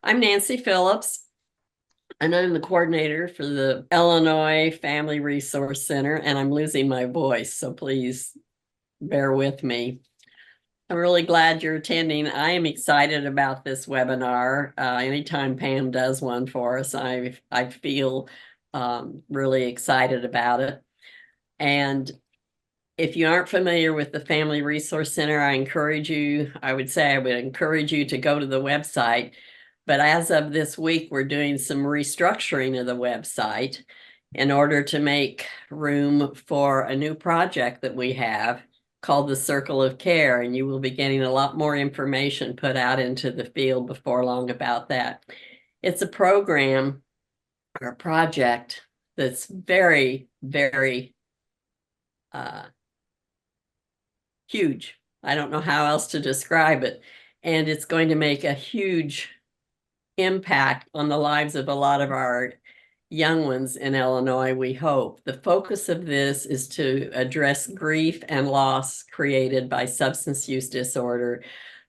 I'm Nancy Phillips, and I'm the coordinator for the Illinois Family Resource Center, and I'm losing my voice, so please bear with me. I'm really glad you're attending. I am excited about this webinar. Anytime Pam does one for us, I feel really excited about it. And if you aren't familiar with the Family Resource Center, I would encourage you to go to the website. But as of this week, we're doing some restructuring of the website in order to make room for a new project that we have called the Circle of Care. And you will be getting a lot more information put out into the field before long about that. It's a program or a project that's very, very huge. I don't know how else to describe it. And it's going to make a huge impact on the lives of a lot of our young ones in Illinois, we hope. The focus of this is to address grief and loss created by substance use disorder,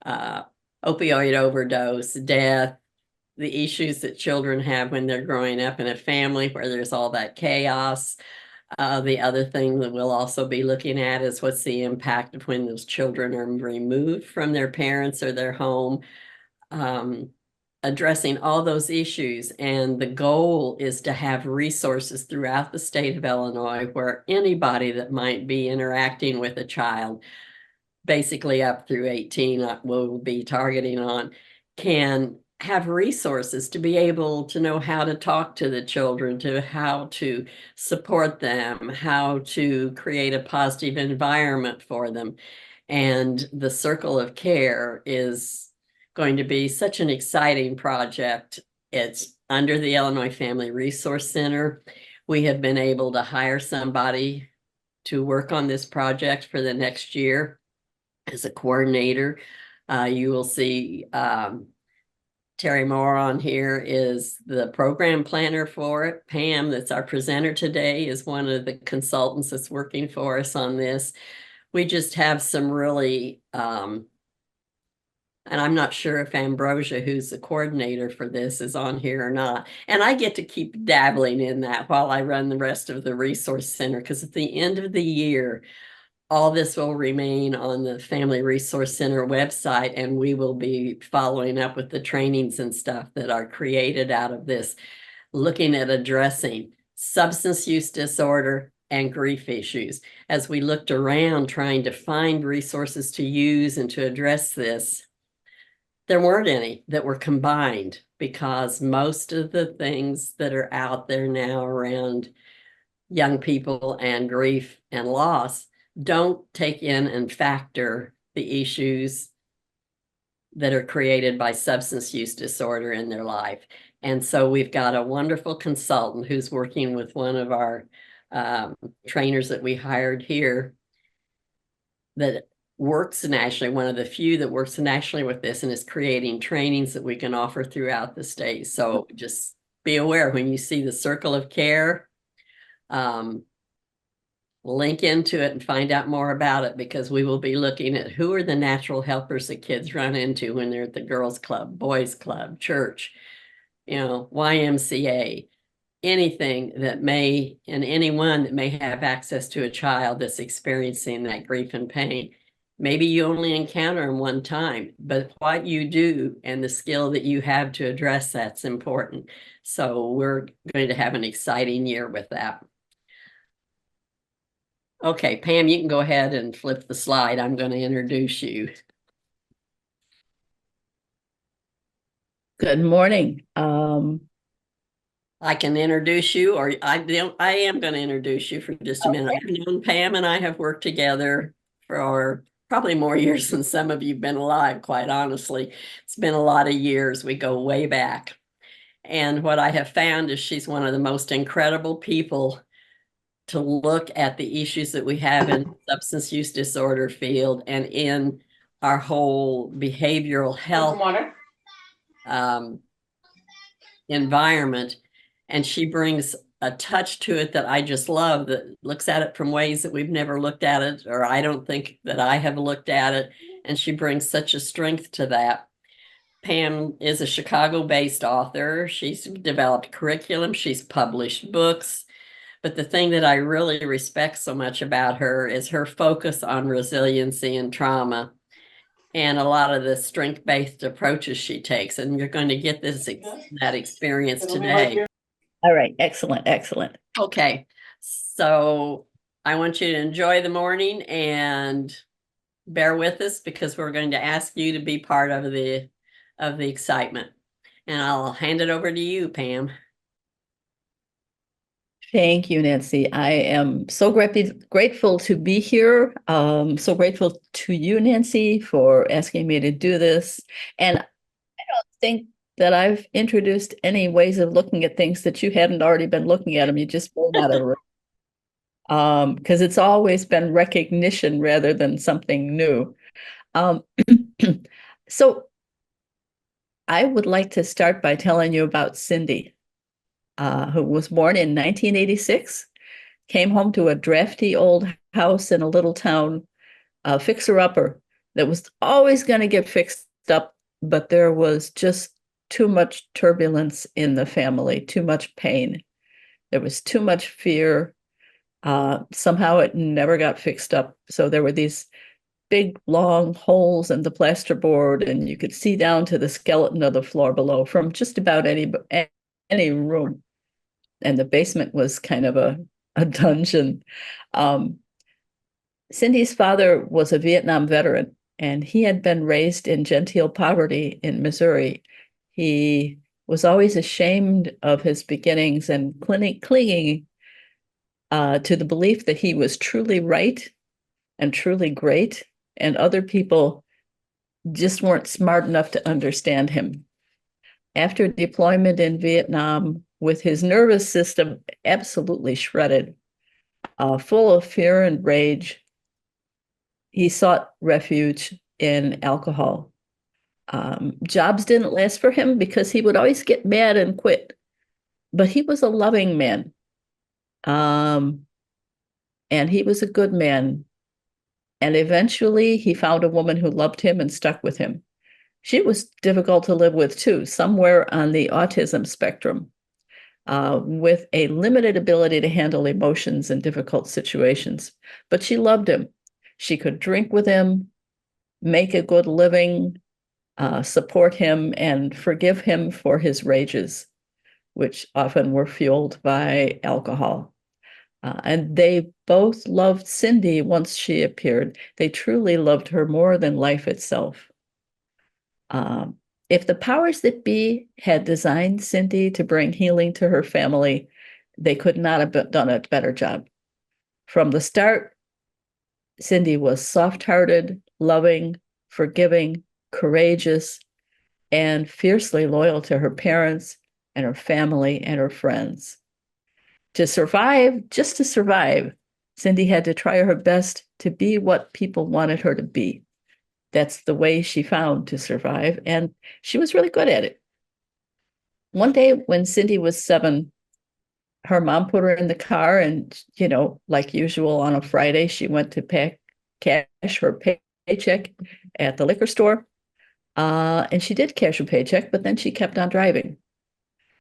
opioid overdose, death, the issues that children have when they're growing up in a family where there's all that chaos. The other thing that we'll also be looking at is what's the impact of when those children are removed from their parents or their home, addressing all those issues. And the goal is to have resources throughout the state of Illinois where anybody that might be interacting with a child, basically up through 18, we'll be targeting on, can have resources to be able to know how to talk to the children, to how to support them, how to create a positive environment for them. And the Circle of Care is going to be such an exciting project. It's under the Illinois Family Resource Center. We have been able to hire somebody to work on this project for the next year as a coordinator. You will see Terry Moore on here is the program planner for it. Pam, that's our presenter today, is one of the consultants that's working for us on this. We just have some really, and I'm not sure if Ambrosia, who's the coordinator for this, is on here or not. And I get to keep dabbling in that while I run the rest of the resource center, because at the end of the year, all this will remain on the Family Resource Center website, and we will be following up with the trainings and stuff that are created out of this, looking at addressing substance use disorder and grief issues. As we looked around trying to find resources to use and to address this, there weren't any that were combined, because most of the things that are out there now around young people and grief and loss don't take in and factor the issues that are created by substance use disorder in their life. And so we've got a wonderful consultant who's working with one of our trainers that we hired here that works nationally, one of the few that works nationally with this, and is creating trainings that we can offer throughout the state. So just be aware when you see the Circle of Care, link into it and find out more about it, because we will be looking at who are the natural helpers that kids run into when they're at the girls' club, boys' club, church, YMCA, anything that may, and anyone that may have access to a child that's experiencing that grief and pain. Maybe you only encounter them one time, but what you do and the skill that you have to address that's important. So we're going to have an exciting year with that. Okay, Pam, you can go ahead and flip the slide. I'm going to introduce you. Good morning. I can introduce you, or I am going to introduce you for just a minute. I've known Pam and I have worked together for probably more years than some of you have been alive, quite honestly. It's been a lot of years. We go way back. And what I have found is she's one of the most incredible people to look at the issues that we have in substance use disorder field and in our whole behavioral health environment. And she brings a touch to it that I just love, that looks at it from ways that we've never looked at it, or I don't think that I have looked at it. And she brings such a strength to that. Pam is a Chicago-based author. She's developed curriculum, she's published books. But the thing that I really respect so much about her is her focus on resiliency and trauma and a lot of the strength-based approaches she takes. And you're going to get that experience today. All right. Excellent. Excellent. Okay. So I want you to enjoy the morning and bear with us because we're going to ask you to be part of the excitement. And I'll hand it over to you, Pam. Thank you, Nancy. I am so grateful to be here. So grateful to you, Nancy, for asking me to do this. And I don't think that I've introduced any ways of looking at things that you hadn't already been looking at them. You just pulled out of because it's always been recognition rather than something new. Um, so I would like to start by telling you about Cindy, who was born in 1986, came home to a drafty old house in a little town, a fixer-upper that was always going to get fixed up, but there was just too much turbulence in the family, too much pain. There was too much fear. Somehow it never got fixed up. So there were these big, long holes in the plasterboard, and you could see down to the skeleton of the floor below from just about any room. And the basement was kind of a dungeon. Um, Cindy's father was a Vietnam veteran, and he had been raised in genteel poverty in Missouri. He was always ashamed of his beginnings and clinging to the belief that he was truly right and truly great, and other people just weren't smart enough to understand him. After deployment in Vietnam, with his nervous system absolutely shredded, full of fear and rage, he sought refuge in alcohol. Jobs didn't last for him because he would always get mad and quit. But he was a loving man. And he was a good man. And eventually he found a woman who loved him and stuck with him. She was difficult to live with too, somewhere on the autism spectrum, with a limited ability to handle emotions in difficult situations. But she loved him. She could drink with him, make a good living, support him, and forgive him for his rages, which often were fueled by alcohol. And they both loved Cindy once she appeared. They truly loved her more than life itself. If the powers that be had designed Cindy to bring healing to her family, they could not have done a better job. From the start, Cindy was soft-hearted, loving, forgiving, courageous, and fiercely loyal to her parents and her family and her friends. To survive, just to survive, Cindy had to try her best to be what people wanted her to be. That's the way she found to survive, and she was really good at it. One day when Cindy was 7, her mom put her in the car, and, like usual on a Friday, she went to cash her paycheck at the liquor store. And she did cash her paycheck, but then she kept on driving.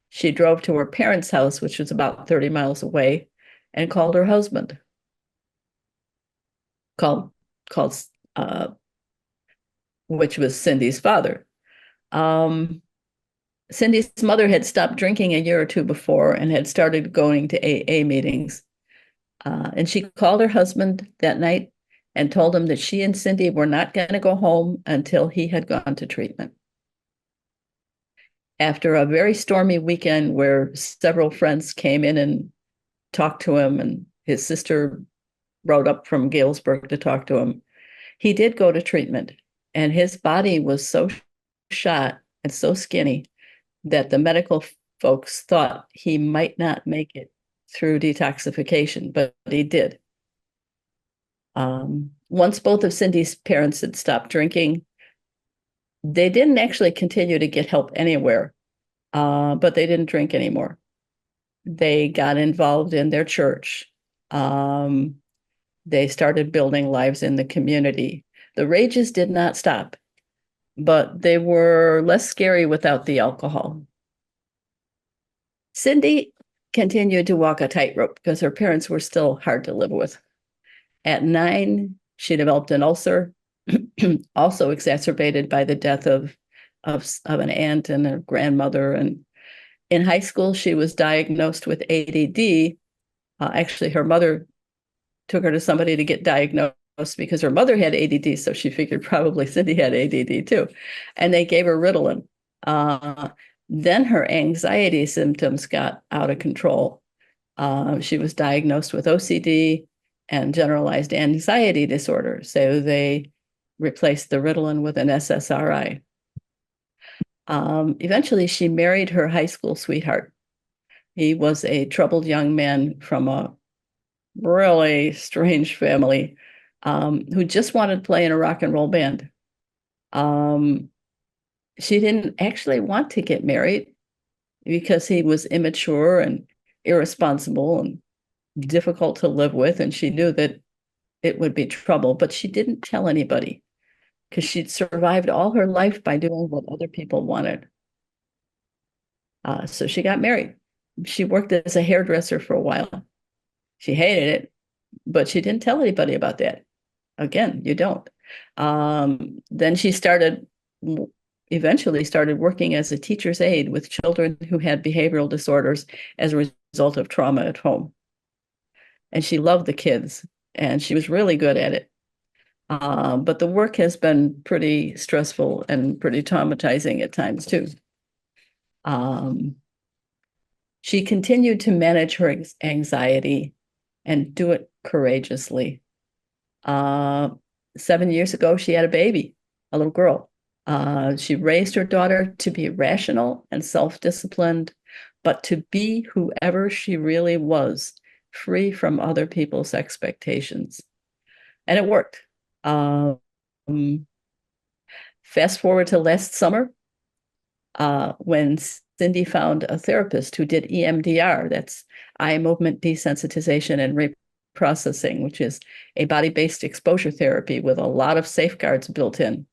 She drove to her parents' house, which was about 30 miles away, and called her husband. Called, which was Cindy's father. Cindy's mother had stopped drinking a year or two before and had started going to AA meetings. And she called her husband that night and told him that she and Cindy were not going to go home until he had gone to treatment. After a very stormy weekend where several friends came in and talked to him, and his sister rode up from Galesburg to talk to him, he did go to treatment. And his body was so shot and so skinny that the medical folks thought he might not make it through detoxification, but he did. Once both of Cindy's parents had stopped drinking, they didn't actually continue to get help anywhere, but they didn't drink anymore. They got involved in their church. They started building lives in the community. The rages did not stop. but they were less scary without the alcohol. Cindy continued to walk a tightrope because her parents were still hard to live with. At 9, she developed an ulcer, also exacerbated by the death of an aunt and a grandmother. And in high school, she was diagnosed with ADD. Actually, her mother took her to somebody to get diagnosed because her mother had ADD, so she figured probably Cindy had ADD too. And they gave her Ritalin. Then her anxiety symptoms got out of control. She was diagnosed with OCD and generalized anxiety disorder. So they replaced the Ritalin with an SSRI. Eventually, she married her high school sweetheart. He was a troubled young man from a really strange family who just wanted to play in a rock and roll band. She didn't actually want to get married because he was immature and irresponsible and difficult to live with, and she knew that it would be trouble, but she didn't tell anybody because she'd survived all her life by doing what other people wanted. So she got married. She worked as a hairdresser for a while. She hated it, but she didn't tell anybody about that. Again, you don't. Then she eventually started working as a teacher's aide with children who had behavioral disorders as a result of trauma at home. And she loved the kids, and she was really good at it. But the work has been pretty stressful and pretty traumatizing at times too. She continued to manage her anxiety and do it courageously. 7 years ago, she had a baby, a little girl. She raised her daughter to be rational and self-disciplined, but to be whoever she really was, free from other people's expectations. And it worked. Fast forward to last summer, when Cindy found a therapist who did EMDR, that's eye movement desensitization and reprocessing, which is a body-based exposure therapy with a lot of safeguards built in.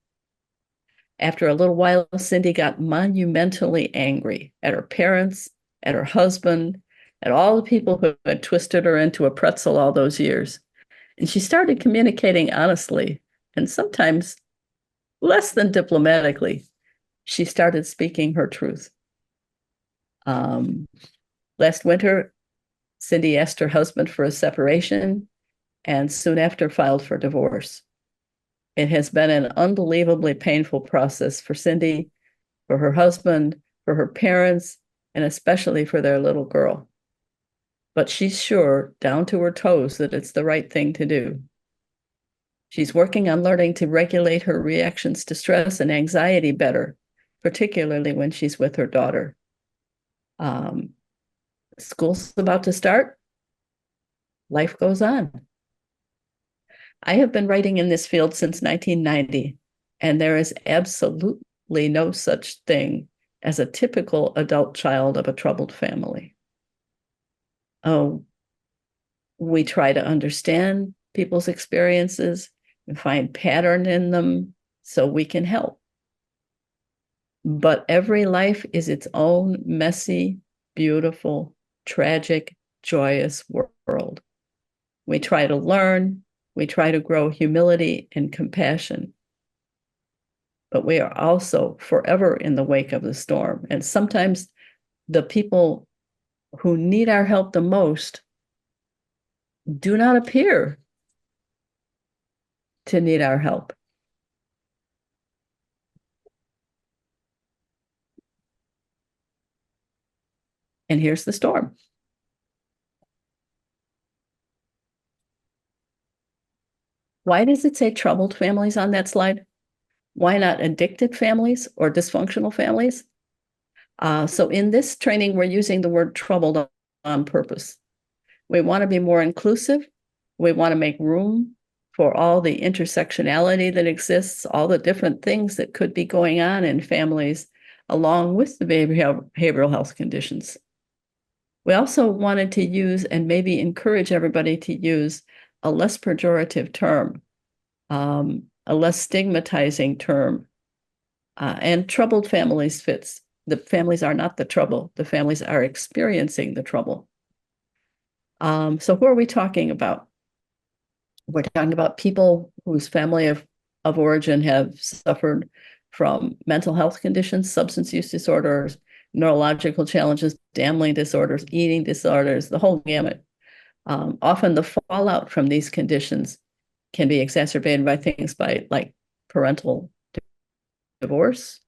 After a little while, Cindy got monumentally angry at her parents, at her husband, at all the people who had twisted her into a pretzel all those years. And she started communicating honestly, and sometimes less than diplomatically. She started speaking her truth. Last winter, Cindy asked her husband for a separation and soon after filed for divorce. It has been an unbelievably painful process for Cindy, for her husband, for her parents, and especially for their little girl. But she's sure, down to her toes, that it's the right thing to do. She's working on learning to regulate her reactions to stress and anxiety better, particularly when she's with her daughter. School's about to start. Life goes on. I have been writing in this field since 1990, and there is absolutely no such thing as a typical adult child of a troubled family. Oh, we try to understand people's experiences and find pattern in them so we can help. But every life is its own messy, beautiful, tragic, joyous world. We try to learn, we try to grow humility and compassion. But we are also forever in the wake of the storm. And sometimes the people who need our help the most do not appear to need our help. And here's the storm. Why does it say troubled families on that slide? Why not addicted families or dysfunctional families? So in this training, we're using the word troubled on purpose. We want to be more inclusive. We want to make room for all the intersectionality that exists, all the different things that could be going on in families, along with the behavioral health conditions. We also wanted to use and maybe encourage everybody to use a less pejorative term, a less stigmatizing term, And troubled families fits. The families are not the trouble. The families are experiencing the trouble. So who are we talking about? We're talking about people whose family of origin have suffered from mental health conditions, substance use disorders, neurological challenges, gambling disorders, eating disorders, the whole gamut. Often the fallout from these conditions can be exacerbated by things like parental divorce,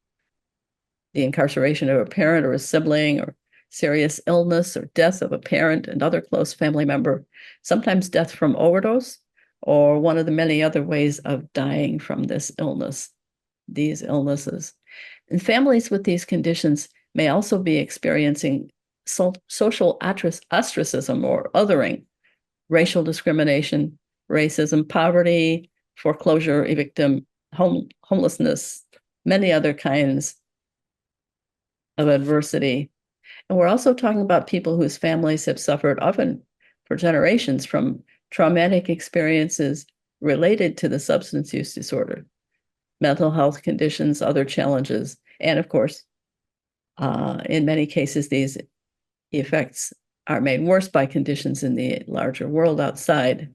the incarceration of a parent or a sibling, or serious illness or death of a parent and other close family member, sometimes death from overdose, or one of the many other ways of dying from this illness, these illnesses. And families with these conditions may also be experiencing social ostracism or othering, racial discrimination, racism, poverty, foreclosure, eviction, homelessness, many other kinds of adversity. And we're also talking about people whose families have suffered, often for generations, from traumatic experiences related to the substance use disorder, mental health conditions, other challenges, and of course, in many cases, these effects are made worse by conditions in the larger world outside.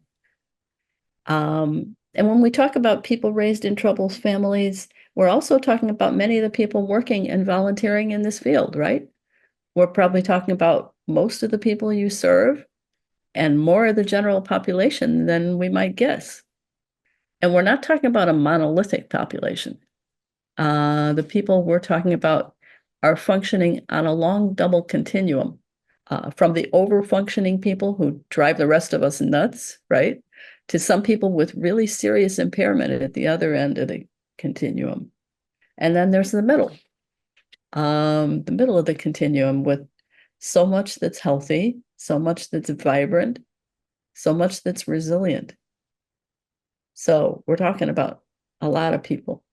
And when we talk about people raised in troubled families, we're also talking about many of the people working and volunteering in this field, right? We're probably talking about most of the people you serve and more of the general population than we might guess. And we're not talking about a monolithic population. The people we're talking about are functioning on a long double continuum, from the over-functioning people who drive the rest of us nuts, right? To some people with really serious impairment at the other end of the continuum. And then there's the middle of the continuum, with so much that's healthy, so much that's vibrant, so much that's resilient. So we're talking about a lot of people.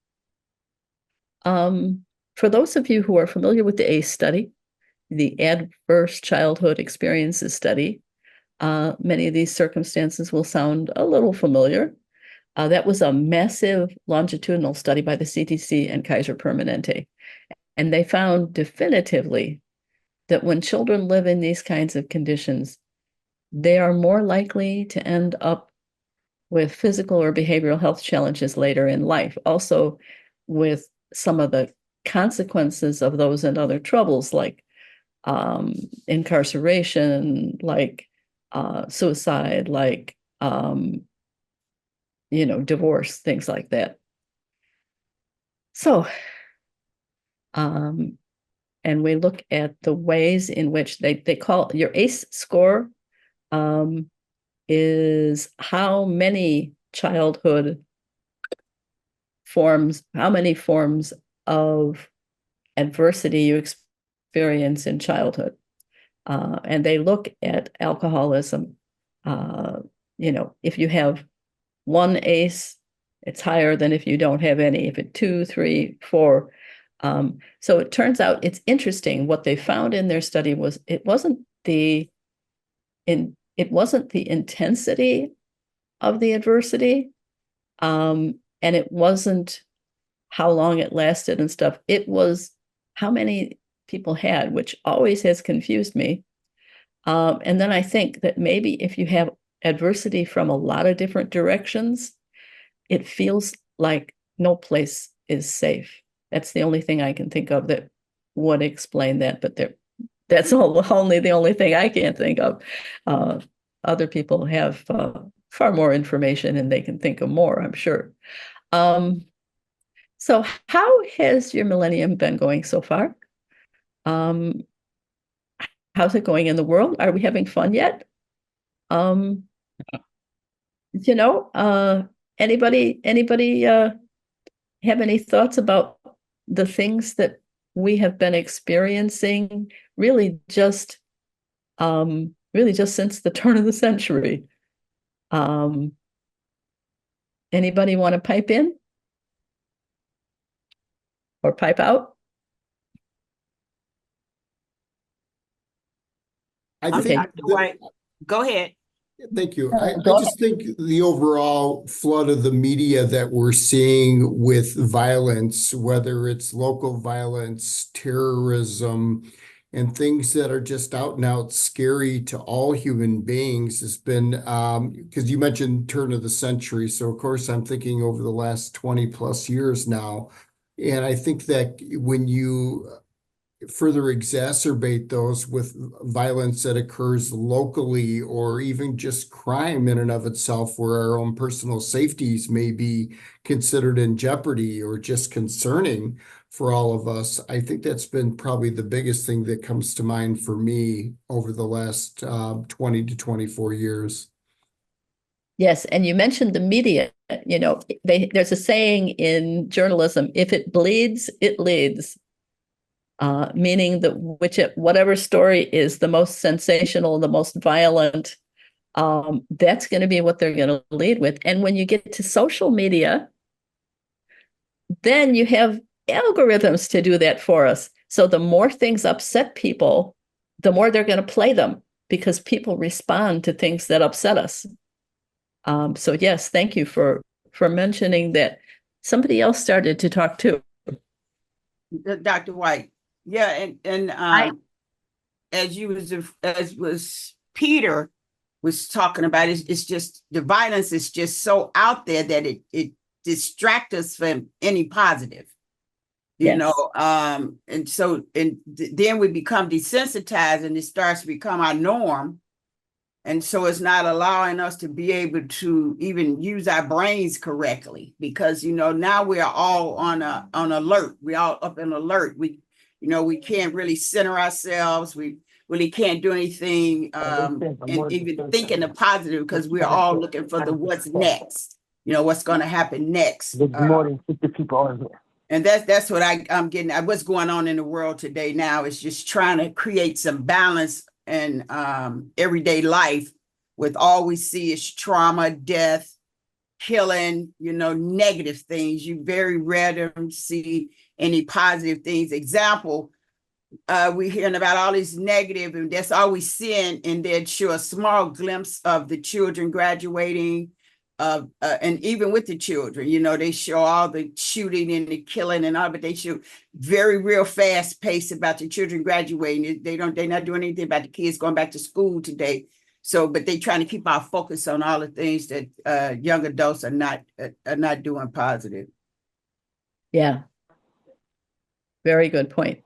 For those of you who are familiar with the ACE study, the Adverse Childhood Experiences Study, many of these circumstances will sound a little familiar. That was a massive longitudinal study by the CDC and Kaiser Permanente. And they found definitively that when children live in these kinds of conditions, they are more likely to end up with physical or behavioral health challenges later in life. Also, with some of the consequences of those and other troubles, like incarceration, like suicide, like divorce, things like that. So, and we look at the ways in which they call your ACE score, is how many forms of adversity you experience in childhood. And they look at alcoholism. If you have one ACE, it's higher than if you don't have any. If it's 2, 3, 4. So it turns out it's interesting. What they found in their study was it wasn't the intensity of the adversity, and it wasn't how long it lasted and stuff. It was how many people had, which always has confused me. And then I think that maybe if you have adversity from a lot of different directions, it feels like no place is safe. That's the only thing I can think of that would explain that, but that's only the only thing I can't think of. Other people have far more information and they can think of more, I'm sure. So how has your millennium been going so far? How's it going in the world? Are we having fun yet? Um, anybody have any thoughts about the things that we have been experiencing really just since the turn of the century? Anybody want to pipe in or pipe out? I think Dr. White, go ahead. Thank you. I Go ahead. just think the overall flood of the media that we're seeing with violence, whether it's local violence, terrorism, and things that are just out and out scary to all human beings has been, because you mentioned turn of the century. So of course I'm thinking over the last 20 plus years now. And I think that when you further exacerbate those with violence that occurs locally or even just crime in and of itself, where our own personal safeties may be considered in jeopardy or just concerning for all of us. I think that's been probably the biggest thing that comes to mind for me over the last 20 to 24 years. Yes, and you mentioned the media. There's a saying in journalism: if it bleeds, it leads. Meaning that whatever story is the most sensational, the most violent, that's going to be what they're going to lead with. And when you get to social media, then you have algorithms to do that for us. So the more things upset people, the more they're going to play them because people respond to things that upset us. So yes, thank you for mentioning that. Somebody else started to talk too. Dr. White. Yeah, and as was Peter was talking about, it's just the violence is just so out there that it distracts us from any positive, you Yes. know. Then we become desensitized, and it starts to become our norm. And so it's not allowing us to be able to even use our brains correctly because, now we're all on alert. We're all up in alert. We can't really center ourselves. We really can't do anything and even think in the positive because we're all looking for the what's next, what's going to happen next. There's more than 50 people on here. And that's what I'm getting at. What's going on in the world today now is just trying to create some balance in everyday life with all we see is trauma, death, killing, negative things. You very rarely see any positive things. Example, we're hearing about all these negative, and that's all we seeing, and they'd show a small glimpse of the children graduating, and even with the children, they show all the shooting and the killing and all, but they show very real fast pace about the children graduating. They're not doing anything about the kids going back to school today. So, but they're trying to keep our focus on all the things that young adults are not doing positive. Yeah. Very good point.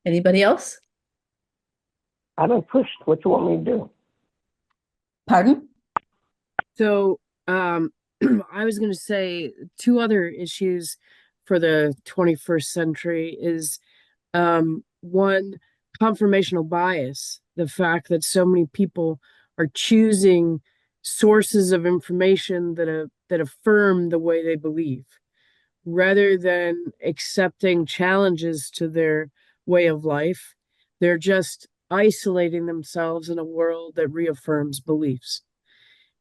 Anybody else? I've been pushed. What you want me to do? Pardon? So I was going to say two other issues for the 21st century is one, confirmational bias, the fact that so many people are choosing sources of information that affirm the way they believe, rather than accepting challenges to their way of life. They're just isolating themselves in a world that reaffirms beliefs.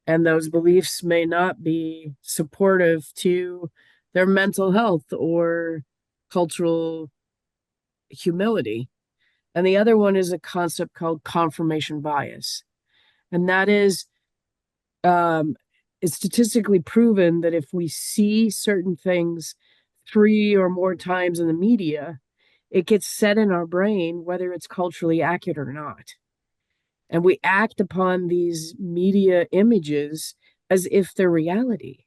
And those beliefs may not be supportive to their mental health or cultural humility. And the other one is a concept called confirmation bias. And that is, it's statistically proven that if we see certain things 3 or more times in the media, it gets set in our brain, whether it's culturally accurate or not. And we act upon these media images as if they're reality.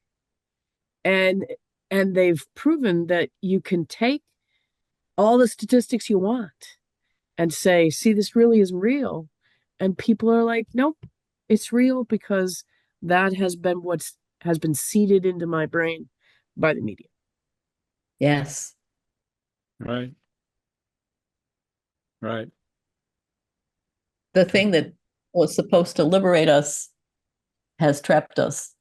And they've proven that you can take all the statistics you want and say, see, this really is real. And people are like, nope, it's real because that has been what has been seeded into my brain by the media. Yes. Right. Right. The thing that was supposed to liberate us has trapped us.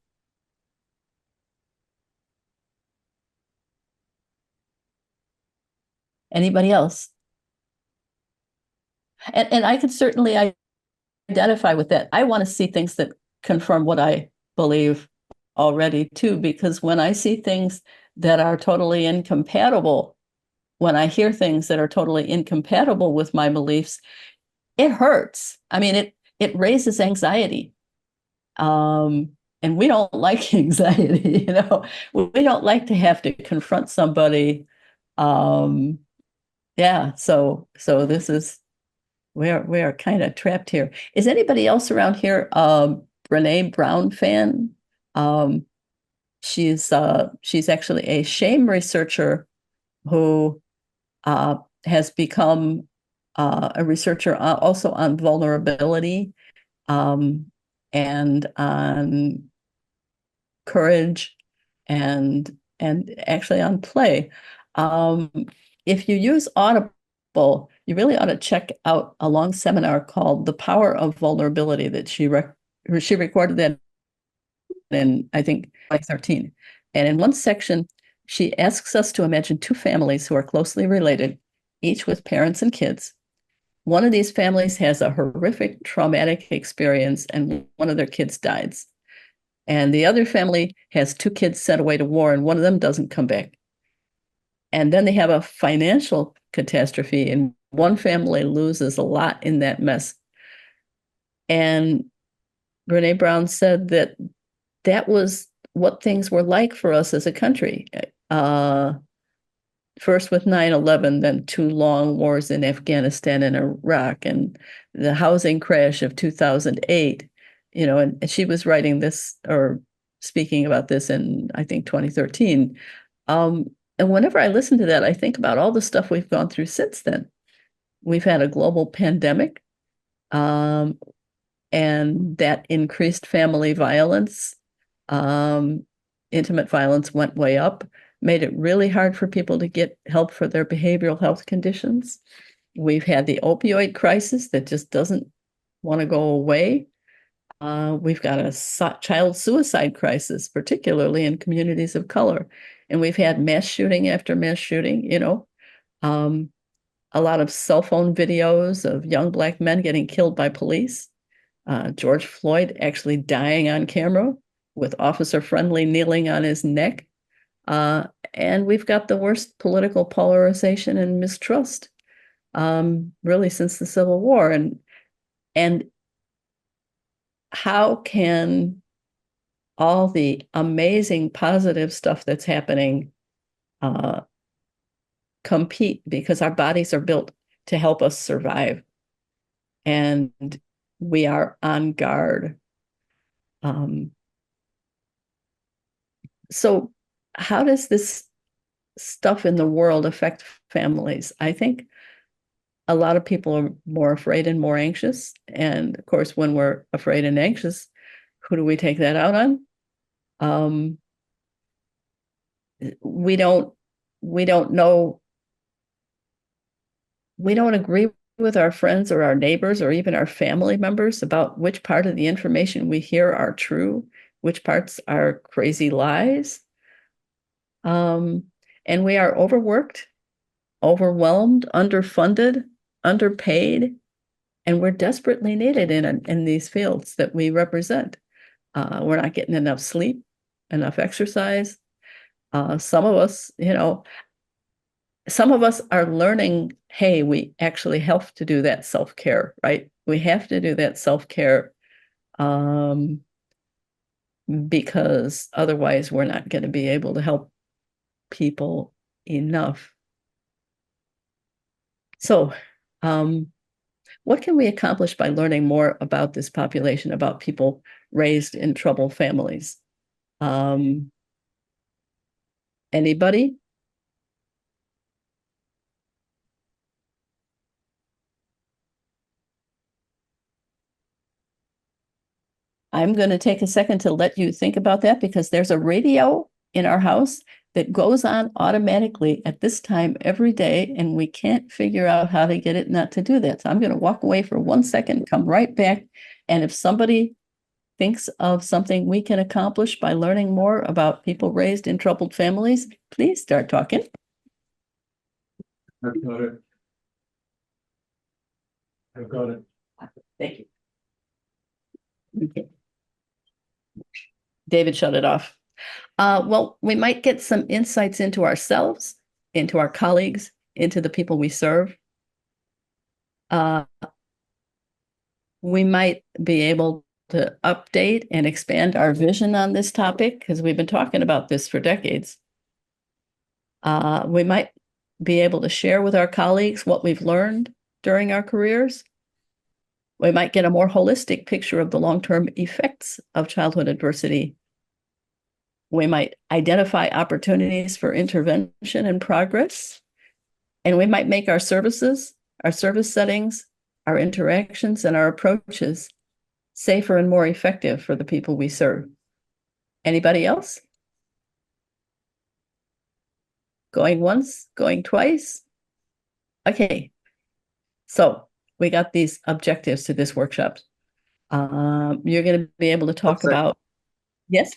Anybody else? And I could certainly identify with that. I want to see things that confirm what I believe already too, because when I see things that are totally incompatible, when I hear things that are totally incompatible with my beliefs, it hurts. I mean, it raises anxiety. And we don't like anxiety, you know. We don't like to have to confront somebody. Yeah, so this is we are kind of trapped here. Is anybody else around here Brene Brown fan? She's actually a shame researcher who has become a researcher also on vulnerability and on courage and actually on play. If you use Audible, you really ought to check out a long seminar called "The Power of Vulnerability" that she recorded that in, I think, 2013. And in one section, she asks us to imagine two families who are closely related, each with parents and kids. One of these families has a horrific traumatic experience and one of their kids dies. And the other family has two kids sent away to war and one of them doesn't come back. And then they have a financial catastrophe and one family loses a lot in that mess. And Brene Brown said that that was what things were like for us as a country. First with 9/11, then two long wars in Afghanistan and Iraq, and the housing crash of 2008. You know, and she was writing this or speaking about this in, I think, 2013. And whenever I listen to that, I think about all the stuff we've gone through since then. We've had a global pandemic, and that increased family violence. Intimate violence went way up, made it really hard for people to get help for their behavioral health conditions. We've had the opioid crisis that just doesn't want to go away. We've got a child suicide crisis, particularly in communities of color. And we've had mass shooting after mass shooting, you know, a lot of cell phone videos of young Black men getting killed by police. George Floyd actually dying on camera with Officer Friendly kneeling on his neck. And we've got the worst political polarization and mistrust, really since the Civil War. And how can all the amazing positive stuff that's happening compete? Because our bodies are built to help us survive. And we are on guard. So how does this stuff in the world affect families? I think a lot of people are more afraid and more anxious. And of course, when we're afraid and anxious, who do we take that out on? We don't know. We don't agree with our friends or our neighbors or even our family members about which part of the information we hear are true, which parts are crazy lies. And we are overworked, overwhelmed, underfunded, underpaid, and we're desperately needed in these fields that we represent. We're not getting enough sleep, enough exercise. Some of us, you know, some of us are learning, hey, we actually have to do that self-care, right? We have to do that self-care because otherwise we're not going to be able to help people enough. So, what can we accomplish by learning more about this population, about people raised in troubled families? Anybody? I'm going to take a second to let you think about that because there's a radio in our house that goes on automatically at this time every day, and we can't figure out how to get it not to do that. So I'm going to walk away for 1 second, come right back. And if somebody thinks of something we can accomplish by learning more about people raised in troubled families, please start talking. I've got it. I've got it. Thank you. Okay. David shut it off. Well, we might get some insights into ourselves, into our colleagues, into the people we serve. we might be able to update and expand our vision on this topic because we've been talking about this for decades. We might be able to share with our colleagues what we've learned during our careers. We might get a more holistic picture of the long-term effects of childhood adversity. We might identify opportunities for intervention and progress. And we might make our services, our service settings, our interactions, and our approaches safer and more effective for the people we serve. Anybody else? Going once, going twice? Okay. So we got these objectives to this workshop. You're going to be able to talk about, yes?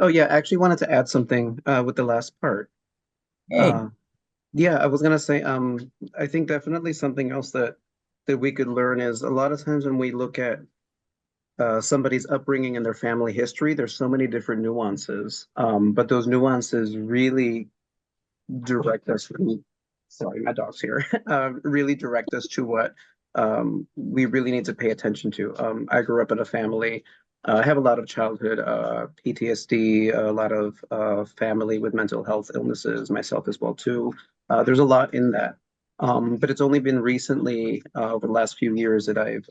Oh yeah, I actually wanted to add something with the last part. Hey. Yeah, I was gonna say, I think definitely something else that we could learn is a lot of times when we look at somebody's upbringing and their family history, there's so many different nuances. But those nuances really direct us sorry, my dog's here, really direct us to what we really need to pay attention to. I grew up in a family, I have a lot of childhood PTSD, a lot of family with mental health illnesses, myself as well too. There's a lot in that. But it's only been recently, over the last few years, that I've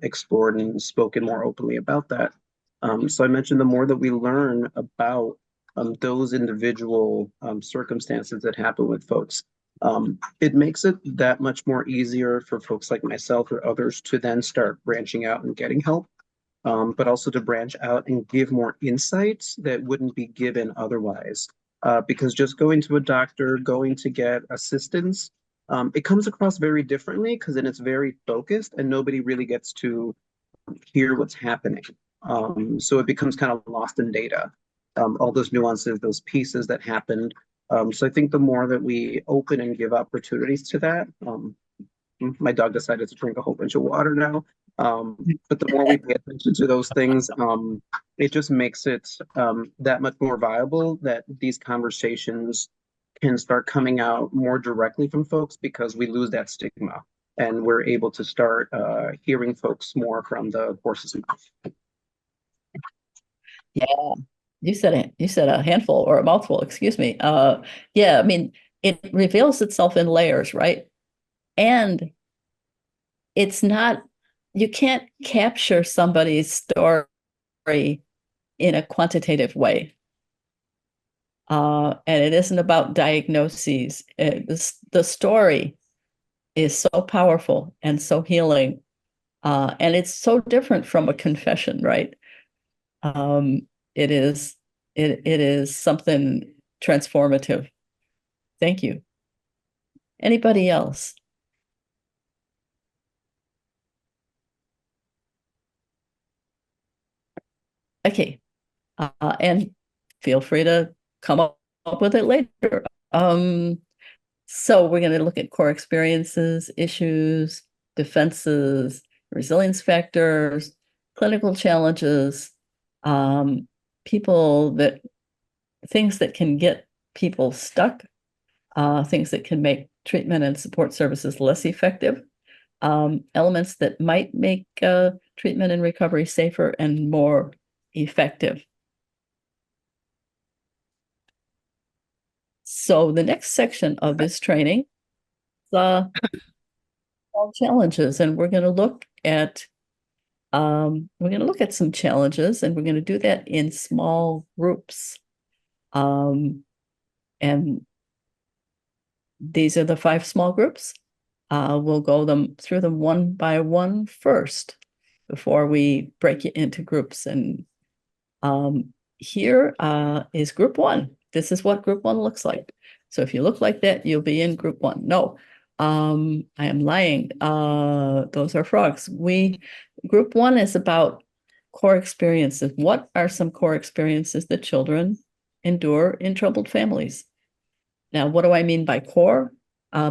explored and spoken more openly about that. So I mentioned the more that we learn about those individual circumstances that happen with folks, it makes it that much more easier for folks like myself or others to then start branching out and getting help, but also to branch out and give more insights that wouldn't be given otherwise. Because just going to a doctor, going to get assistance, it comes across very differently because then it's very focused and nobody really gets to hear what's happening. So it becomes kind of lost in data. All those nuances, those pieces that happened. So I think the more that we open and give opportunities to that, my dog decided to drink a whole bunch of water now. But the more we pay attention to those things, it just makes it that much more viable that these conversations can start coming out more directly from folks because we lose that stigma and we're able to start hearing folks more from the horse's mouth. Yeah, you said a handful or a mouthful, excuse me. Yeah, I mean, it reveals itself in layers, right? And it's not, you can't capture somebody's story in a quantitative way. And it isn't about diagnoses. The story is so powerful and so healing. And it's so different from a confession, right? It is something transformative. Thank you. Anybody else? Okay. And feel free to come up with it later. So we're going to look at core experiences, issues, defenses, resilience factors, clinical challenges, things that can get people stuck, things that can make treatment and support services less effective, elements that might make treatment and recovery safer and more effective. So the next section of this training is challenges, and we're going to look at some challenges, and we're going to do that in small groups. And these are the 5 small groups. We'll go through them one by one first before we break it into groups. And here is group 1. This is what group 1 looks like. So if you look like that, you'll be in group 1. No, I am lying. Those are frogs. Group 1 is about core experiences. What are some core experiences that children endure in troubled families? Now, what do I mean by core?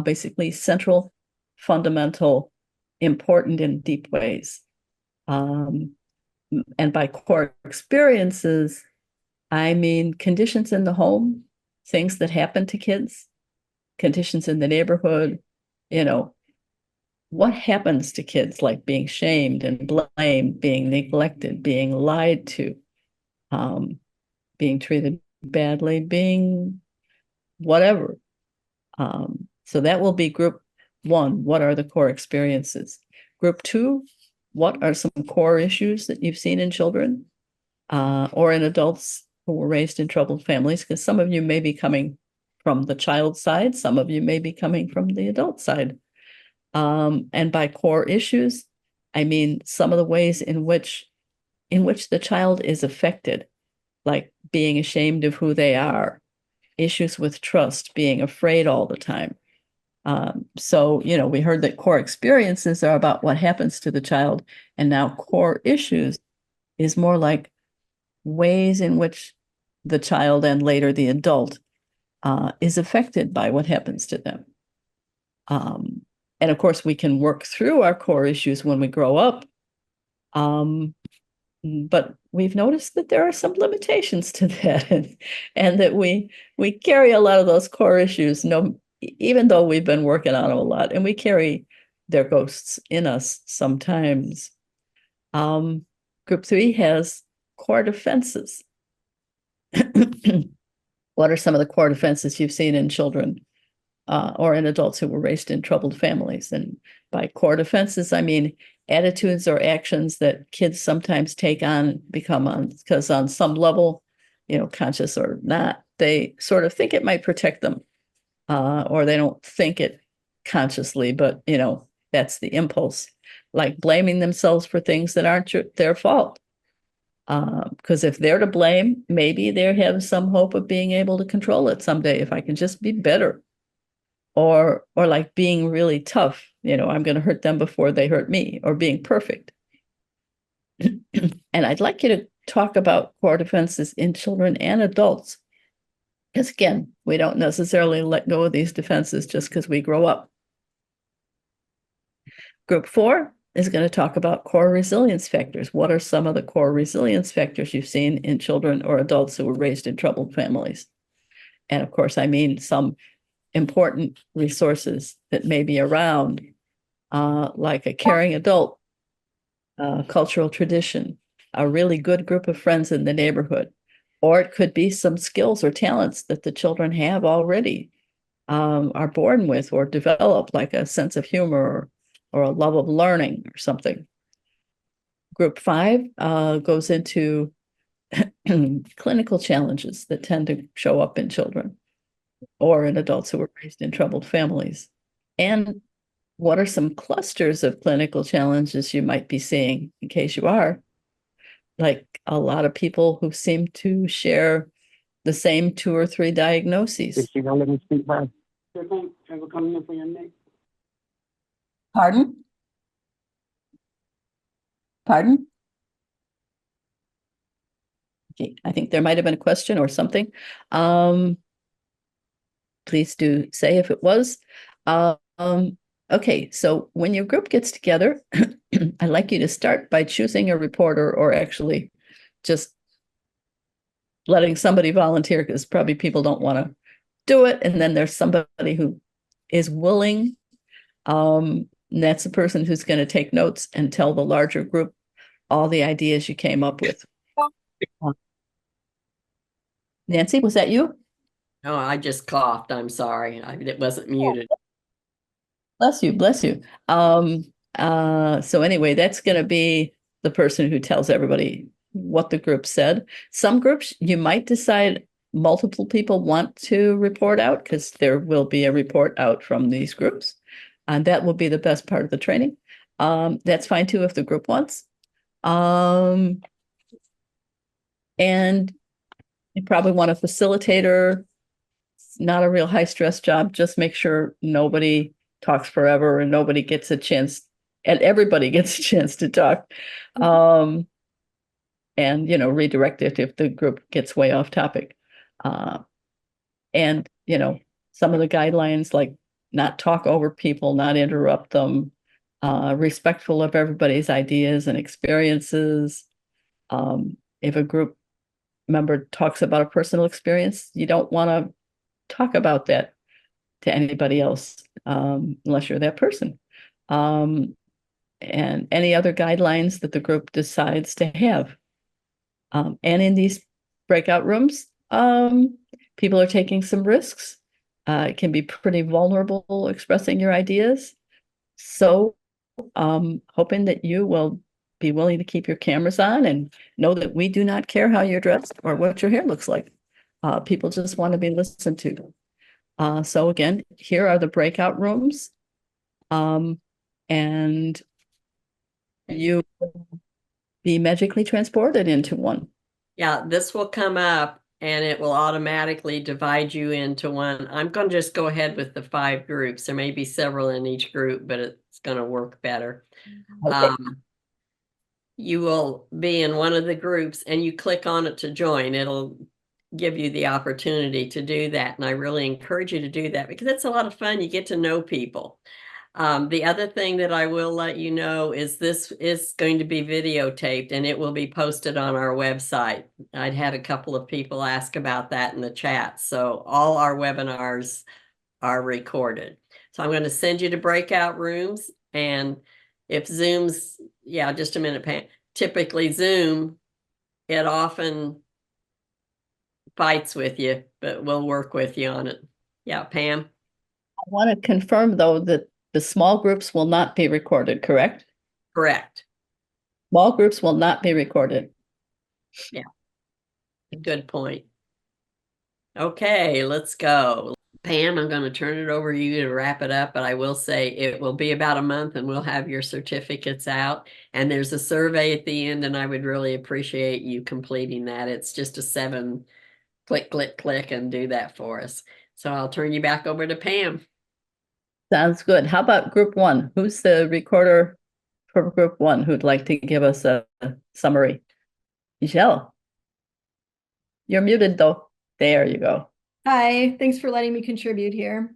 Basically central, fundamental, important in deep ways. And by core experiences, I mean conditions in the home, things that happen to kids, conditions in the neighborhood, what happens to kids, like being shamed and blamed, being neglected, being lied to, being treated badly, being whatever. So that will be group one. What are the core experiences? Group two, what are some core issues that you've seen in children or in adults who were raised in troubled families? Because some of you may be coming from the child side, some of you may be coming from the adult side. And by core issues, I mean some of the ways in which the child is affected, like being ashamed of who they are, issues with trust, being afraid all the time. So, we heard that core experiences are about what happens to the child, and now core issues is more like ways in which the child and later the adult is affected by what happens to them. And of course, we can work through our core issues when we grow up. But we've noticed that there are some limitations to that, and that we carry a lot of those core issues, even though we've been working on them a lot, and we carry their ghosts in us sometimes. Group three has core defenses. What are some of the core defenses you've seen in children or in adults who were raised in troubled families? And by core defenses, I mean attitudes or actions that kids sometimes take on, because on some level, conscious or not, they sort of think it might protect them, or they don't think it consciously, but that's the impulse, like blaming themselves for things that aren't their fault. Because if they're to blame, maybe they have some hope of being able to control it someday if I can just be better. Or like being really tough, I'm going to hurt them before they hurt me, or being perfect. And I'd like you to talk about core defenses in children and adults, because again, we don't necessarily let go of these defenses just because we grow up. Group four is going to talk about core resilience factors. What are some of the core resilience factors you've seen in children or adults who were raised in troubled families? And of course, I mean some important resources that may be around, like a caring adult, cultural tradition, a really good group of friends in the neighborhood, or it could be some skills or talents that the children have already, are born with or develop, like a sense of humor or a love of learning or something. Group five goes into clinical challenges that tend to show up in children or in adults who were raised in troubled families. And what are some clusters of clinical challenges you might be seeing, in case you are? Like a lot of people who seem to share the same 2 or 3 diagnoses. Is she gonna let me speak, man? Pardon? Pardon? Okay, I think there might have been a question or something. Please do say if it was. Okay, so when your group gets together, I'd like you to start by choosing a reporter, or actually just letting somebody volunteer, because probably people don't want to do it. And then there's somebody who is willing. And that's the person who's going to take notes and tell the larger group all the ideas you came up with. Nancy, was that you? No, I just coughed. I'm sorry. It wasn't muted. Bless you, bless you. So anyway, that's going to be the person who tells everybody what the group said. Some groups, you might decide multiple people want to report out, because there will be a report out from these groups, and that will be the best part of the training. That's fine too if the group wants. And you probably want a facilitator. It's not a real high stress job. Just make sure nobody talks forever and nobody gets a chance, and everybody gets a chance to talk. And redirect it if the group gets way off topic. And some of the guidelines, like not talk over people, not interrupt them, respectful of everybody's ideas and experiences. If a group member talks about a personal experience, you don't want to talk about that to anybody else, unless you're that person. and any other guidelines that the group decides to have. And in these breakout rooms, people are taking some risks. It can be pretty vulnerable expressing your ideas. So hoping that you will be willing to keep your cameras on and know that we do not care how you're dressed or what your hair looks like. People just want to be listened to. So again, here are the breakout rooms. And you will be magically transported into one. Yeah, this will come up and it will automatically divide you into one. I'm going to just go ahead with the 5 groups. There may be several in each group, but it's going to work better. Okay. You will be in one of the groups and you click on it to join. It'll give you the opportunity to do that. And I really encourage you to do that because it's a lot of fun. You get to know people. The other thing that I will let you know is this is going to be videotaped and it will be posted on our website. I'd had a couple of people ask about that in the chat. So all our webinars are recorded. So I'm going to send you to breakout rooms. And if Zoom's, yeah, just a minute, Pam. Typically Zoom, it often fights with you, but we'll work with you on it. Yeah, Pam. I want to confirm though that the small groups will not be recorded, correct? Correct. Small groups will not be recorded. Yeah. Good point. Okay, let's go. Pam, I'm going to turn it over to you to wrap it up, but I will say it will be about a month and we'll have your certificates out. And there's a survey at the end, and I would really appreciate you completing that. It's just a 7 click, click, click, and do that for us. So I'll turn you back over to Pam. Sounds good. How about group 1? Who's the recorder for group 1 who'd like to give us a summary? Michelle, you're muted though. There you go. Hi, thanks for letting me contribute here.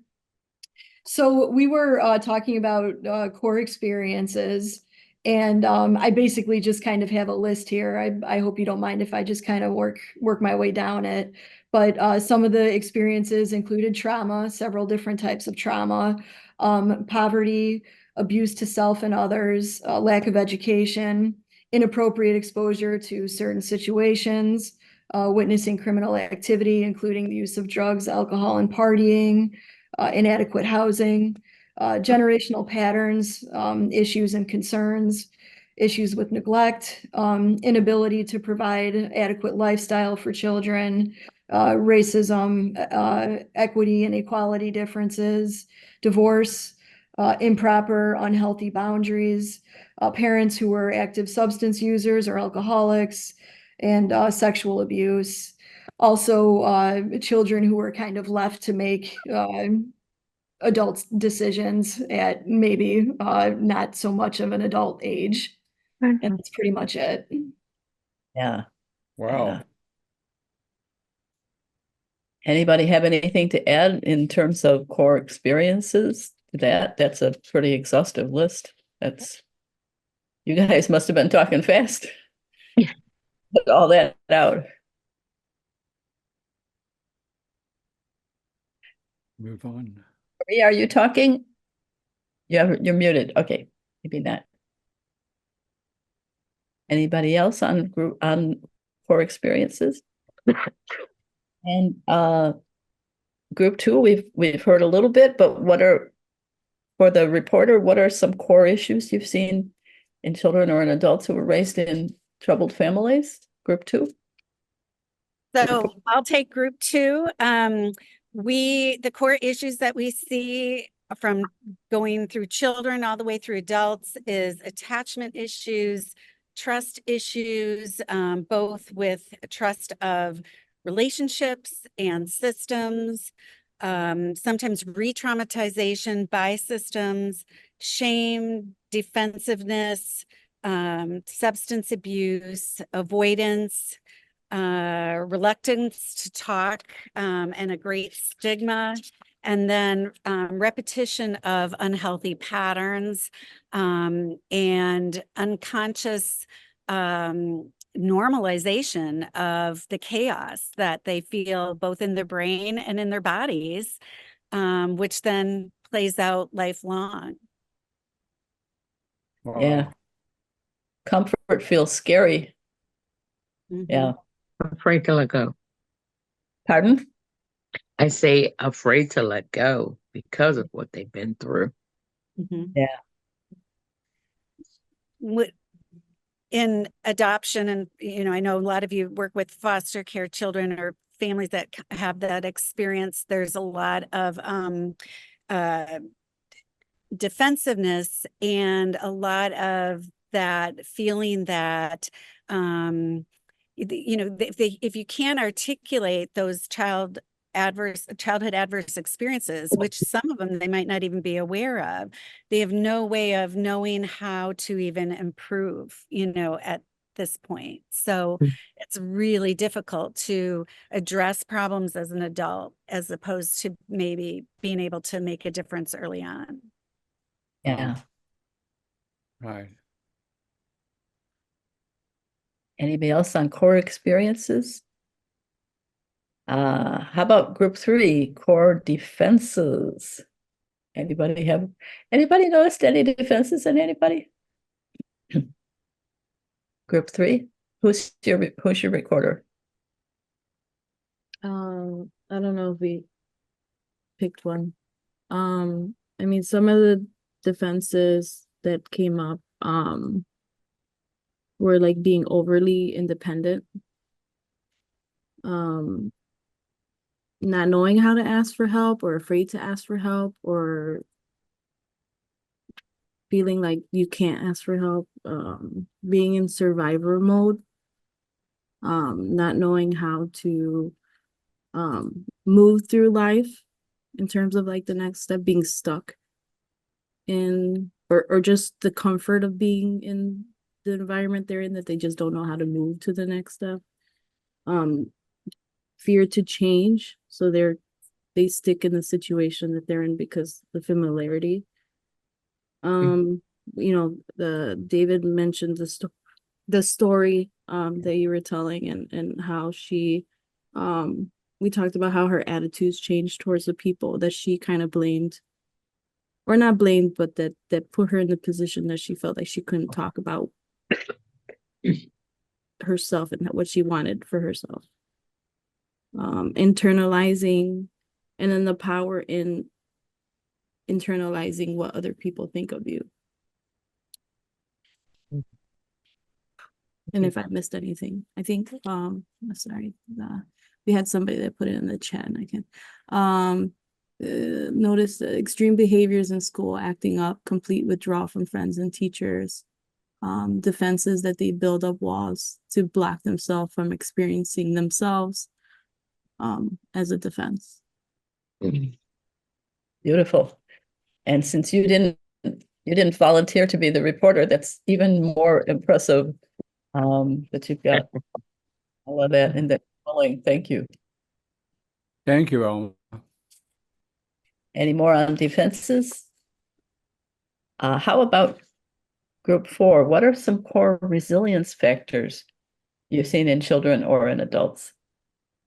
So we were talking about core experiences, and I basically just kind of have a list here. I hope you don't mind if I just kind of work my way down it. But some of the experiences included trauma, several different types of trauma, poverty, abuse to self and others, lack of education, inappropriate exposure to certain situations, witnessing criminal activity, including the use of drugs, alcohol, and partying, inadequate housing, generational patterns, issues and concerns, issues with neglect, inability to provide adequate lifestyle for children, racism, equity and equality differences, divorce, improper, unhealthy boundaries, parents who were active substance users or alcoholics, and sexual abuse. Also, children who were kind of left to make adult decisions at maybe not so much of an adult age. And that's pretty much it. Yeah. Wow. Yeah. Anybody have anything to add in terms of core experiences to that? That's a pretty exhaustive list. You guys must have been talking fast. Put all that out. Move on. Maria, are you talking? You're muted. Okay, maybe not. Anybody else on core experiences? And group 2, we've heard a little bit, but for the reporter, what are some core issues you've seen in children or in adults who were raised in troubled families? Group 2. So I'll take group 2. The core issues that we see from going through children all the way through adults is attachment issues, trust issues, both with trust of relationships and systems, sometimes re-traumatization by systems, shame, defensiveness, substance abuse, avoidance, reluctance to talk, and a great stigma, and then repetition of unhealthy patterns, and unconscious normalization of the chaos that they feel both in their brain and in their bodies, which then plays out lifelong. Yeah. Comfort feels scary. Yeah. Afraid to let go. Pardon? I say afraid to let go because of what they've been through. Yeah. In adoption, and I know a lot of you work with foster care children or families that have that experience. There's a lot of defensiveness and a lot of that feeling that if you can't articulate those childhood adverse experiences, which some of them they might not even be aware of, they have no way of knowing how to even improve, at this point. So it's really difficult to address problems as an adult, as opposed to maybe being able to make a difference early on. Yeah. Right. Anybody else on core experiences? How about group 3, core defenses? Anybody noticed any defenses in anybody? Group 3, who's your recorder? I don't know if we picked one. I mean, some of the defenses that came up were like being overly independent, not knowing how to ask for help or afraid to ask for help, or feeling like you can't ask for help, being in survivor mode, not knowing how to move through life in terms of like the next step, being stuck in or just the comfort of being in the environment they're in, that they just don't know how to move to the next step. Fear to change, so they stick in the situation that they're in because the familiarity. David mentioned the story that you were telling, and how she we talked about how her attitudes changed towards the people that she kind of blamed, or not blamed, but that put her in the position that she felt like she couldn't talk about herself and what she wanted for herself. Internalizing, and then the power in internalizing what other people think of you. And if I missed anything, I think sorry, we had somebody that put it in the chat, and I can notice the extreme behaviors in school, acting up, complete withdrawal from friends and teachers, defenses that they build up walls to block themselves from experiencing themselves as a defense. Beautiful. And since you didn't volunteer to be the reporter, that's even more impressive, that you've got all of that in that calling. Thank you. Thank you, Alma. Any more on defenses? How about group 4? What are some core resilience factors you've seen in children or in adults?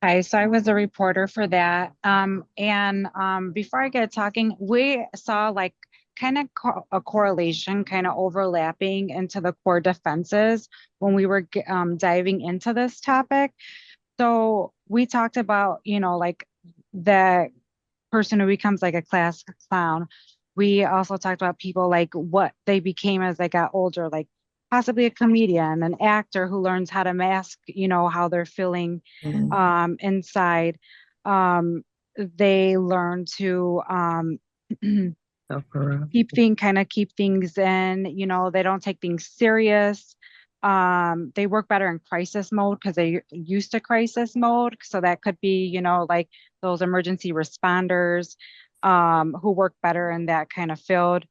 Hi, so I was a reporter for that. Before I get talking, we saw like kind of a correlation kind of overlapping into the core defenses when we were diving into this topic. So we talked about, like the person who becomes like a class clown. We also talked about people like what they became as they got older, like possibly a comedian, an actor who learns how to mask, how they're feeling inside. They learn to keep things in, they don't take things serious. They work better in crisis mode because they're used to crisis mode. So that could be, like those emergency responders who work better in that kind of field.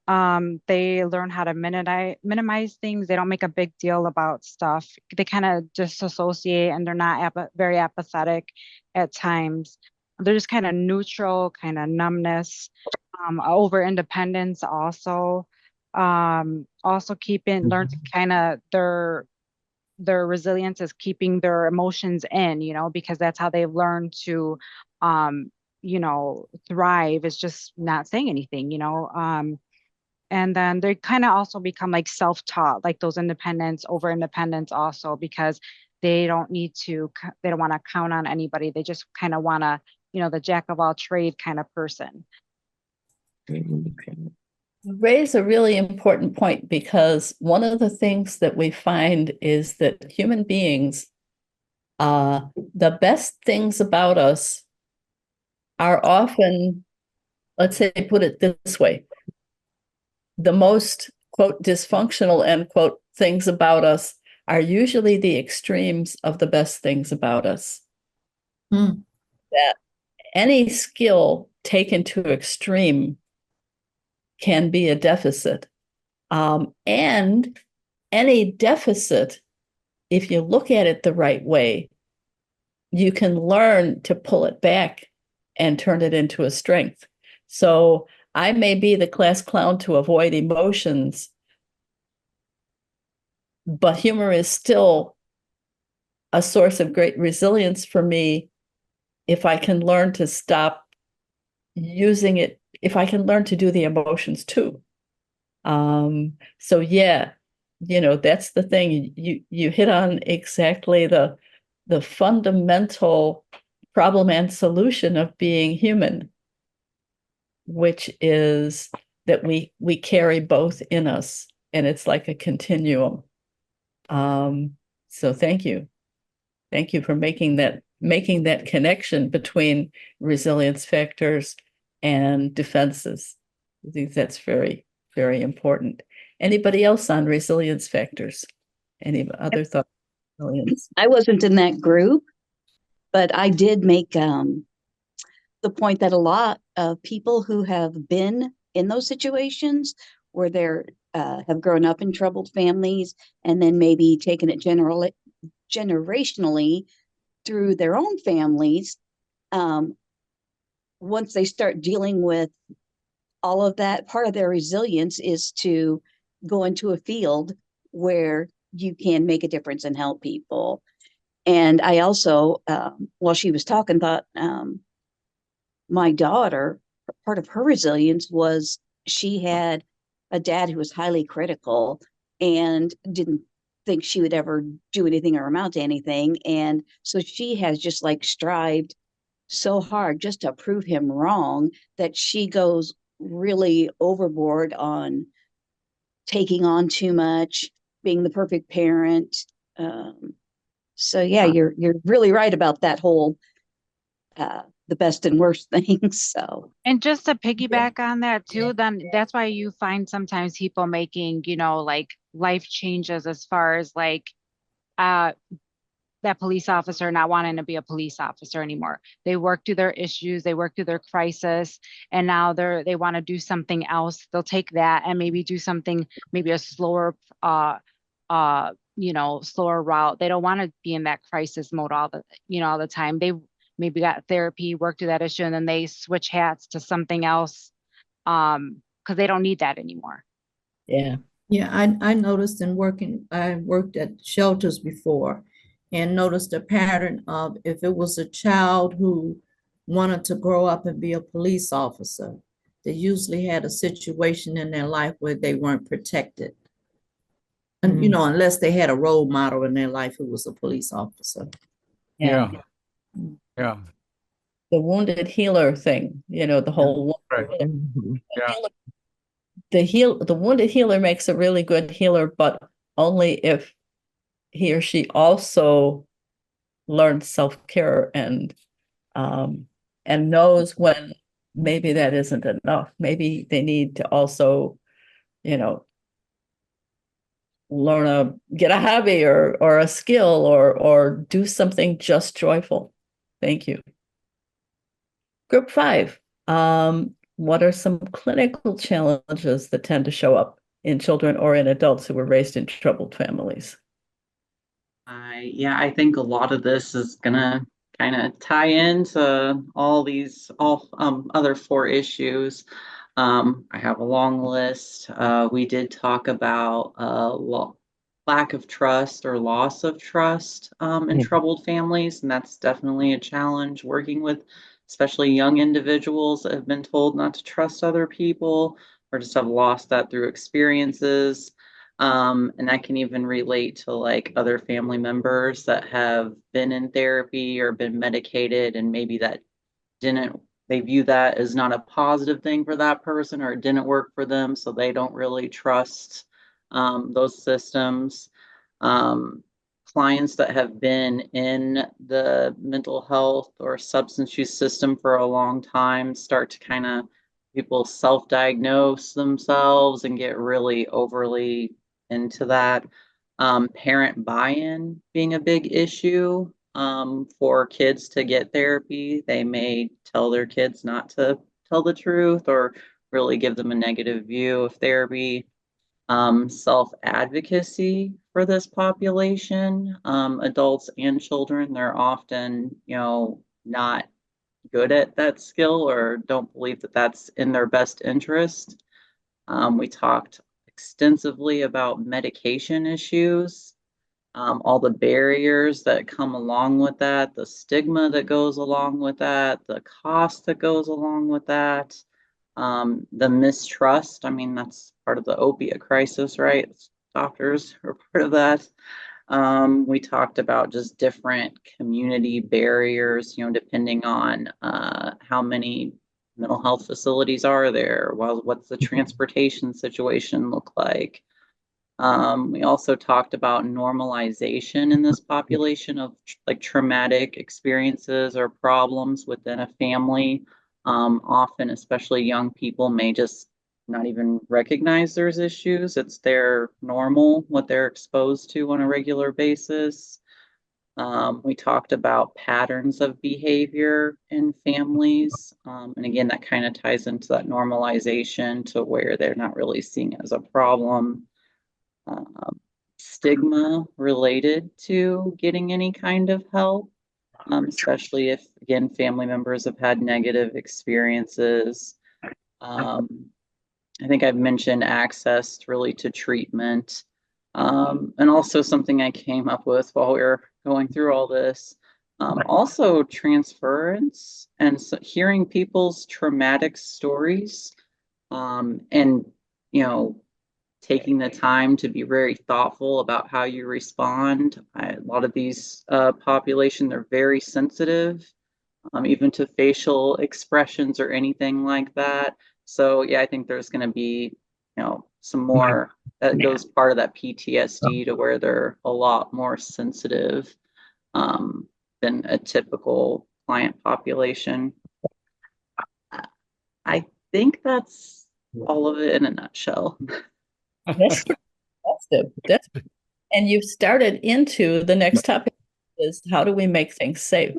They learn how to minimize things. They don't make a big deal about stuff. They kind of disassociate, and they're not very apathetic at times. They're just kind of neutral, kind of numbness, over independence also. Also learn to kind of their resilience is keeping their emotions in, because that's how they learn to thrive, is just not saying anything, And then they kind of also become like self-taught, like those independents, over independence also, because they don't they don't want to count on anybody. They just kind of want to, the jack of all trade kind of person. You raise a really important point, because one of the things that we find is that human beings, the best things about us are often, let's say, put it this way, the most, quote, dysfunctional, end quote, things about us are usually the extremes of the best things about us. That any skill taken to extreme can be a deficit. And any deficit, if you look at it the right way, you can learn to pull it back and turn it into a strength. So I may be the class clown to avoid emotions, but humor is still a source of great resilience for me if I can learn to stop using it, if I can learn to do the emotions too. So yeah, that's the thing. You hit on exactly the fundamental problem and solution of being human, which is that we carry both in us, and it's like a continuum. So thank you for making that connection between resilience factors and defenses. I think that's very, very important. Anybody else on resilience factors? Any other thoughts? I wasn't in that group, but I did make the point that a lot of people who have been in those situations where they're have grown up in troubled families and then maybe taken it generationally through their own families, once they start dealing with all of that, part of their resilience is to go into a field where you can make a difference and help people. And I also, while she was talking, thought my daughter, part of her resilience was she had a dad who was highly critical and didn't think she would ever do anything or amount to anything. And so she has just like strived so hard just to prove him wrong that she goes really overboard on taking on too much, being the perfect parent. So yeah, you're really right about that whole the best and worst things. So, and just to piggyback on that too, then that's why you find sometimes people making, like life changes as far as like that police officer not wanting to be a police officer anymore. They work through their issues, they work through their crisis, and now they want to do something else. They'll take that and maybe do something, maybe a slower slower route. They don't want to be in that crisis mode all the time. They maybe got therapy, work through that issue, and then they switch hats to something else because they don't need that anymore. Yeah. Yeah, I noticed I worked at shelters before and noticed a pattern of if it was a child who wanted to grow up and be a police officer, they usually had a situation in their life where they weren't protected. And, unless they had a role model in their life who was a police officer. Yeah. The wounded healer thing, the whole Right. Yeah. The wounded healer makes a really good healer, but only if he or she also learns self-care and knows when maybe that isn't enough. Maybe they need to also, get a hobby or a skill or do something just joyful. Thank you. Group 5. What are some clinical challenges that tend to show up in children or in adults who were raised in troubled families? Yeah, I think a lot of this is gonna kind of tie into all other 4 issues. I have a long list. We did talk about lack of trust or loss of trust in troubled families, and that's definitely a challenge working with especially young individuals that have been told not to trust other people or just have lost that through experiences. And that can even relate to like other family members that have been in therapy or been medicated, and maybe that they view that as not a positive thing for that person, or it didn't work for them, so they don't really trust those systems. Clients that have been in the mental health or substance use system for a long time start to kind of, people self-diagnose themselves and get really overly into that. Parent buy-in being a big issue for kids to get therapy. They may tell their kids not to tell the truth or really give them a negative view of therapy. Self-advocacy for this population, adults and children, they're often, not good at that skill or don't believe that that's in their best interest. We talked extensively about medication issues, all the barriers that come along with that, the stigma that goes along with that, the cost that goes along with that, the mistrust. I mean, that's part of the opiate crisis, right? Doctors are part of that. We talked about just different community barriers, depending on how many mental health facilities are there. Well, what's the transportation situation look like? We also talked about normalization in this population of like traumatic experiences or problems within a family. Often, especially young people, may just not even recognize there's issues. It's their normal, what they're exposed to on a regular basis. We talked about patterns of behavior in families. And again, that kind of ties into that normalization to where they're not really seeing it as a problem. Stigma related to getting any kind of help, especially if, again, family members have had negative experiences. I think I've mentioned access really to treatment. And also something I came up with while we were going through all this, also transference and so hearing people's traumatic stories, and, taking the time to be very thoughtful about how you respond. A lot of these population, they're very sensitive, even to facial expressions or anything like that. So yeah, I think there's going to be, some more that goes part of that PTSD to where they're a lot more sensitive than a typical client population. I think that's all of it in a nutshell. That's good. That's and you've started into the next topic is how do we make things safe?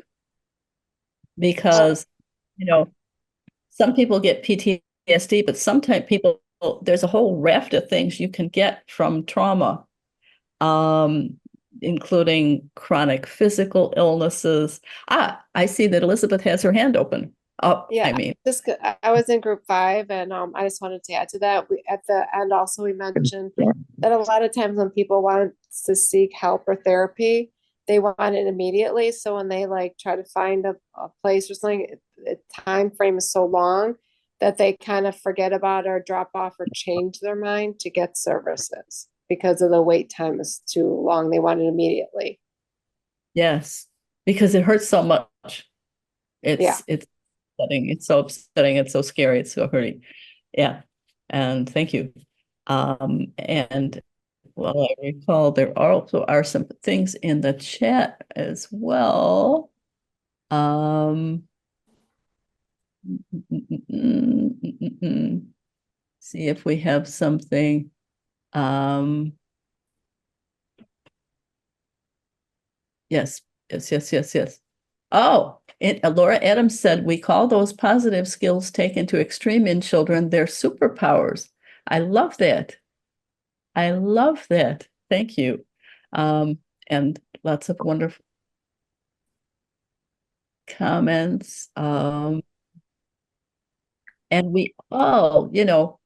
Because, some people get PTSD, but sometimes people, there's a whole raft of things you can get from trauma, including chronic physical illnesses. I see that Elizabeth has her hand open. Yeah, I was in group 5, and I just wanted to add to that. At the end also we mentioned that a lot of times when people want to seek help or therapy, they want it immediately. So when they like try to find a place or something, the time frame is so long that they kind of forget about or drop off or change their mind to get services because of the wait time is too long. They want it immediately. Yes, because it hurts so much. It's upsetting. It's so upsetting. It's so scary. It's so hurting. Yeah. And thank you. And well, I recall there also are some things in the chat as well. See if we have something. Yes. Oh, Laura Adams said, we call those positive skills taken to extreme in children their superpowers. I love that. I love that. Thank you. And lots of wonderful comments. And we all,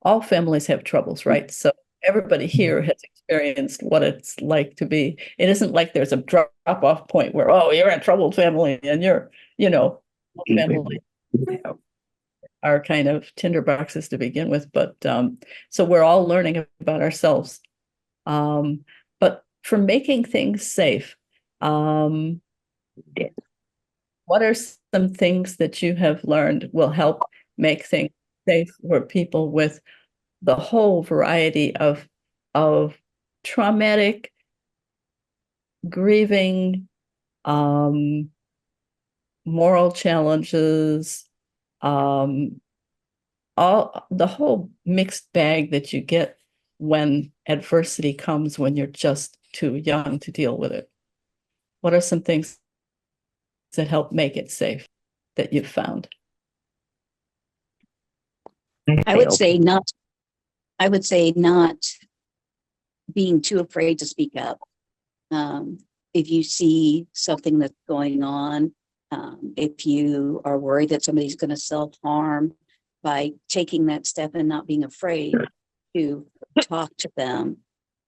all families have troubles, right? So everybody here has experienced what it's like to be. It isn't like there's a drop-off point where, oh, you're in a troubled family and you're, family. are kind of tinderboxes to begin with, but so we're all learning about ourselves. But for making things safe, what are some things that you have learned will help make things safe for people with the whole variety of traumatic, grieving, moral challenges, all the whole mixed bag that you get when adversity comes when you're just too young to deal with it? What are some things that help make it safe that you've found? I would say not being too afraid to speak up. If you see something that's going on, if you are worried that somebody's going to self-harm, by taking that step and not being afraid to talk to them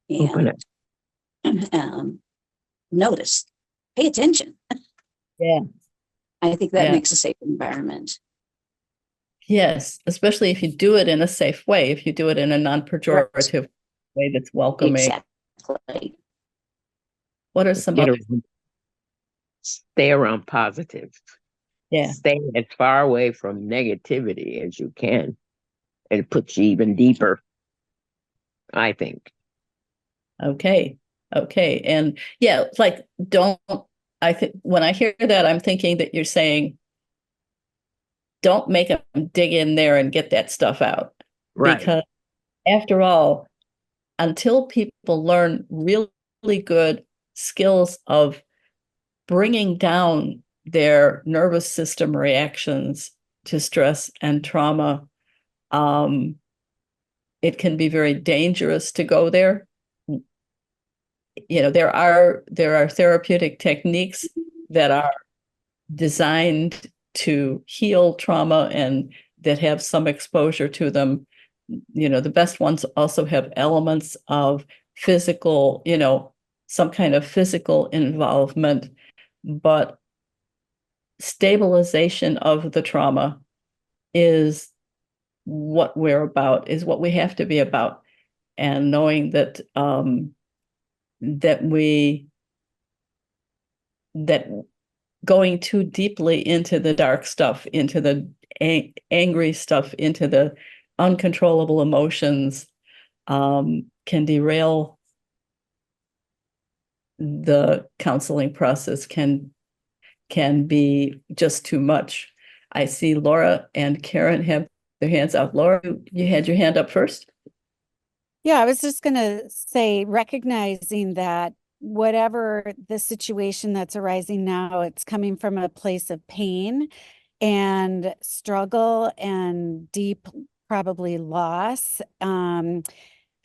and notice, pay attention. Yeah. I think that makes a safe environment. Yes, especially if you do it in a safe way, if you do it in a non-pejorative way that's welcoming. Exactly. What are some other? Stay around positive. Yeah. Stay as far away from negativity as you can. It puts you even deeper, I think. Okay. And yeah, it's like, I think when I hear that, I'm thinking that you're saying, don't make them dig in there and get that stuff out. Right. Because after all, until people learn really good skills of bringing down their nervous system reactions to stress and trauma, it can be very dangerous to go there. You know, there are therapeutic techniques that are designed to heal trauma and that have some exposure to them. You know, the best ones also have elements of physical, you know, some kind of physical involvement, but stabilization of the trauma is what we're about, is what we have to be about. And knowing that that going too deeply into the dark stuff, into the angry stuff, into the uncontrollable emotions, can derail the counseling process, can be just too much. I see Laura and Karen have their hands up. Laura, you had your hand up first. Yeah, I was just going to say, recognizing that whatever the situation that's arising now, it's coming from a place of pain and struggle and deep, probably loss.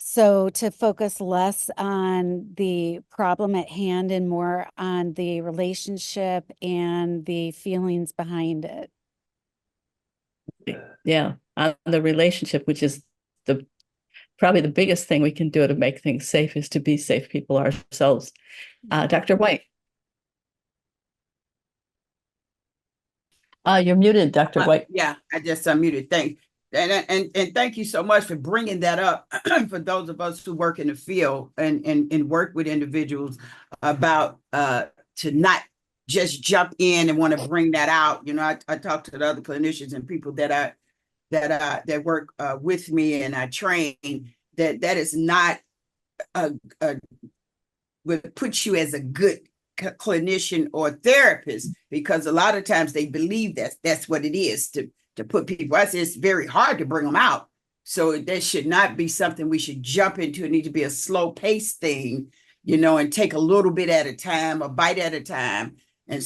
So to focus less on the problem at hand and more on the relationship and the feelings behind it. Yeah, on the relationship, which is probably the biggest thing we can do to make things safe, is to be safe people ourselves. Dr. White. You're muted, Dr. White. Yeah, I just unmuted. And thank you so much for bringing that up for those of us who work in the field and work with individuals about to not just jump in and want to bring that out. You know, I talk to the other clinicians and people that work with me and I train, that is not would put you as a good clinician or therapist, because a lot of times they believe that's what it is to put people. I say it's very hard to bring them out. So that should not be something we should jump into. It needs to be a slow paced thing, you know, and take a little bit at a time, a bite at a time. And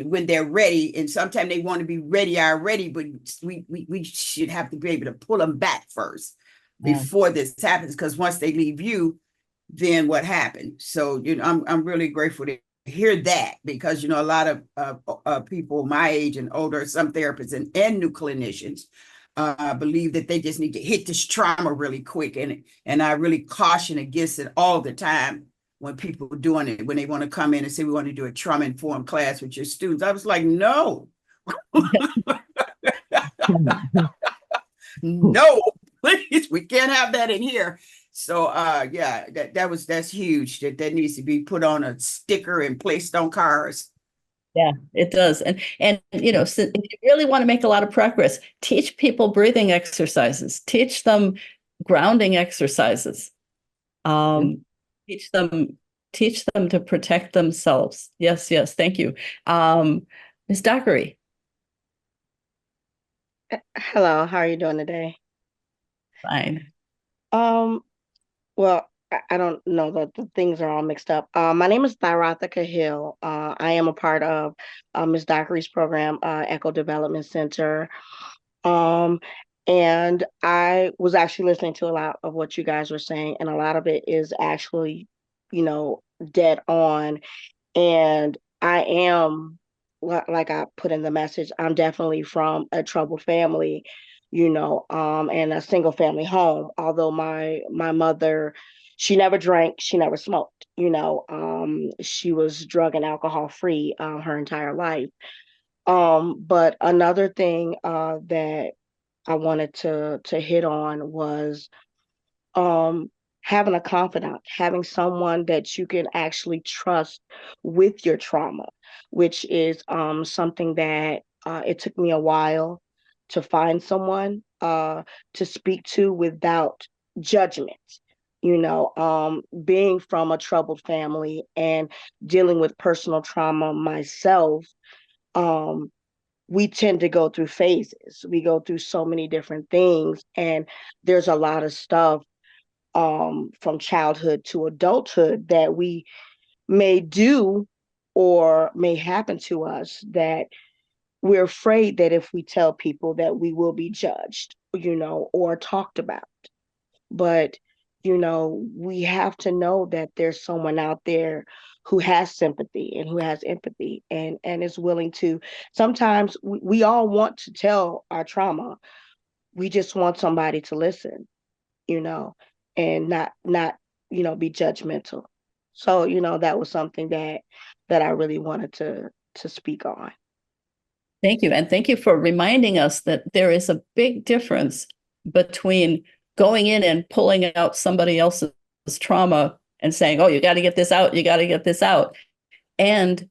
when they're ready, and sometimes they want to be ready already, but we should have to be able to pull them back first before this happens. Because once they leave you, then what happened? So, you know, I'm really grateful to hear that, because, you know, a lot of people my age and older, some therapists and new clinicians believe that they just need to hit this trauma really quick. And I really caution against it all the time when people are doing it, when they want to come in and say, we want to do a trauma-informed class with your students. I was like, no. no, please, we can't have that in here. So yeah, that's huge. That needs to be put on a sticker and placed on cars. Yeah, it does. And you know, so if you really want to make a lot of progress, teach people breathing exercises, teach them grounding exercises. Teach them to protect themselves. Yes, yes, thank you. Ms. Dockery. Hello, how are you doing today? Fine. Well, I don't know, the things are all mixed up. My name is Thyrothika Hill. I am a part of Ms. Dockery's program, Echo Development Center. Um, and I was actually listening to a lot of what you guys were saying, and a lot of it is actually, dead on. And I am, like I put in the message, I'm definitely from a troubled family, and a single family home. Although my mother, she never drank, she never smoked, she was drug and alcohol free her entire life. But another thing that I wanted to hit on was um having a confidant, having someone that you can actually trust with your trauma, which is something that it took me a while to find someone to speak to without judgment. Being from a troubled family and dealing with personal trauma myself, um, we tend to go through phases. We go through so many different things, and there's a lot of stuff from childhood to adulthood that we may do or may happen to us that we're afraid that if we tell people that we will be judged, or talked about. But, we have to know that there's someone out there who has sympathy and who has empathy and is willing to. Sometimes we all want to tell our trauma. We just want somebody to listen, you know, and not be judgmental. So, that was something that I really wanted to speak on. Thank you. And thank you for reminding us that there is a big difference between going in and pulling out somebody else's trauma and saying, oh, you got to get this out, you got to get this out. And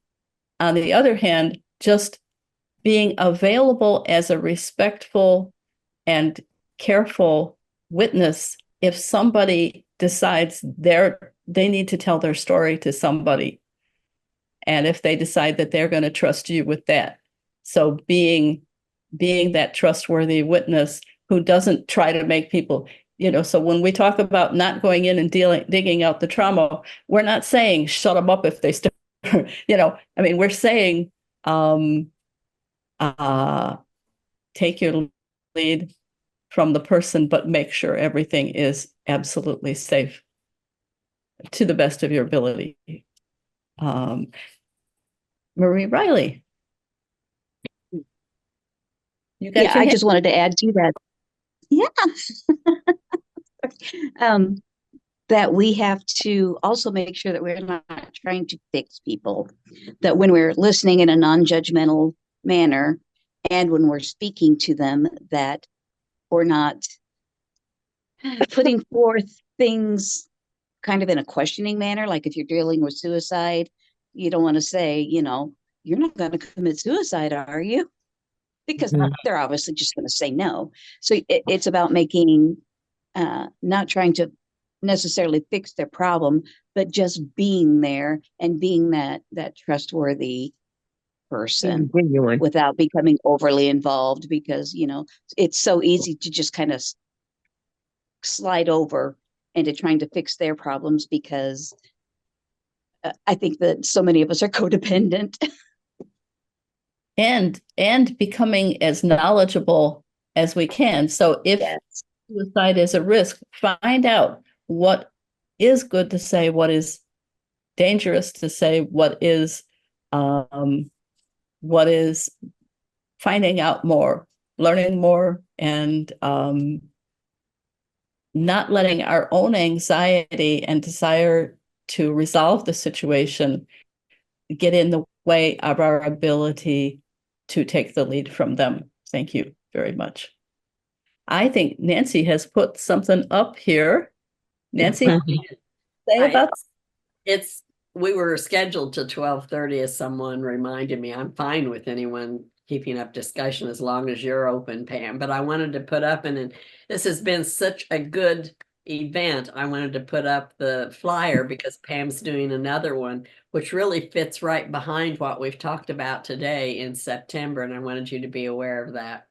on the other hand, just being available as a respectful and careful witness if somebody decides they need to tell their story to somebody. And if they decide that they're going to trust you with that. So being that trustworthy witness who doesn't try to make people, so when we talk about not going in and digging out the trauma, we're not saying shut them up if they start, we're saying take your lead from the person, but make sure everything is absolutely safe to the best of your ability. Marie Riley. I just wanted to add to that. Yeah. That we have to also make sure that we're not trying to fix people, that when we're listening in a non-judgmental manner and when we're speaking to them, that we're not putting forth things kind of in a questioning manner. Like if you're dealing with suicide, you don't want to say, you're not going to commit suicide, are you? Because they're obviously just going to say no. So it's about making, not trying to necessarily fix their problem, but just being there and being that trustworthy person without becoming overly involved, because, it's so easy to just kind of slide over into trying to fix their problems, because I think that so many of us are codependent. And becoming as knowledgeable as we can. So if suicide is a risk, find out what is good to say, what is dangerous to say, what is finding out more, learning more, and not letting our own anxiety and desire to resolve the situation get in the way of our ability to take the lead from them. Thank you very much. I think Nancy has put something up here. Nancy, say about we were scheduled to 12:30 as someone reminded me. I'm fine with anyone keeping up discussion as long as you're open, Pam, but I wanted to put up, and this has been such a good event. I wanted to put up the flyer because Pam's doing another one, which really fits right behind what we've talked about today in September, and I wanted you to be aware of that.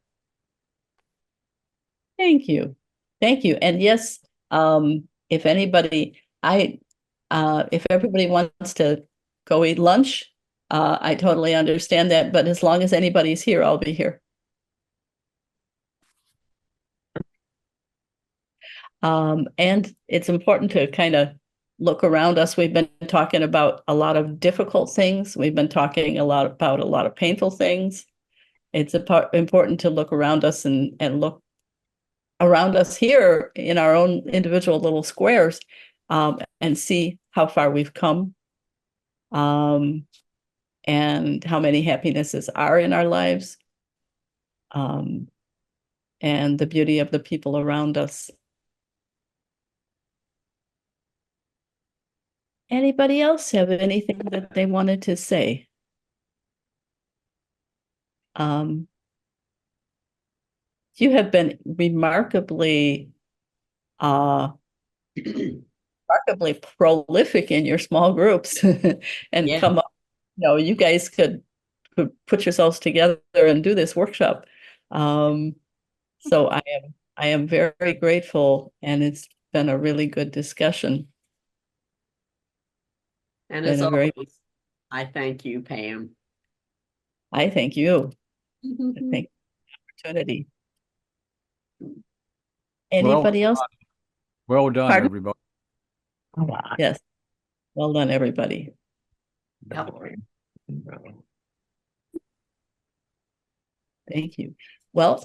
Thank you. Thank you. And yes, if anybody, if everybody wants to go eat lunch, I totally understand that, but as long as anybody's here, I'll be here. And it's important to kind of look around us. We've been talking about a lot of difficult things. We've been talking a lot about a lot of painful things. It's important to look around us and look around us here in our own individual little squares, and see how far we've come, and how many happinesses are in our lives, and the beauty of the people around us. Anybody else have anything that they wanted to say? You have been remarkably prolific in your small groups and come up, you guys could put yourselves together and do this workshop. So I am very grateful, and it's been a really good discussion. And as always, I thank you, Pam. I thank you. I thank you for the opportunity. Anybody else? Well done, Pardon? everybody. Yes. Well done, everybody. Thank you. Well,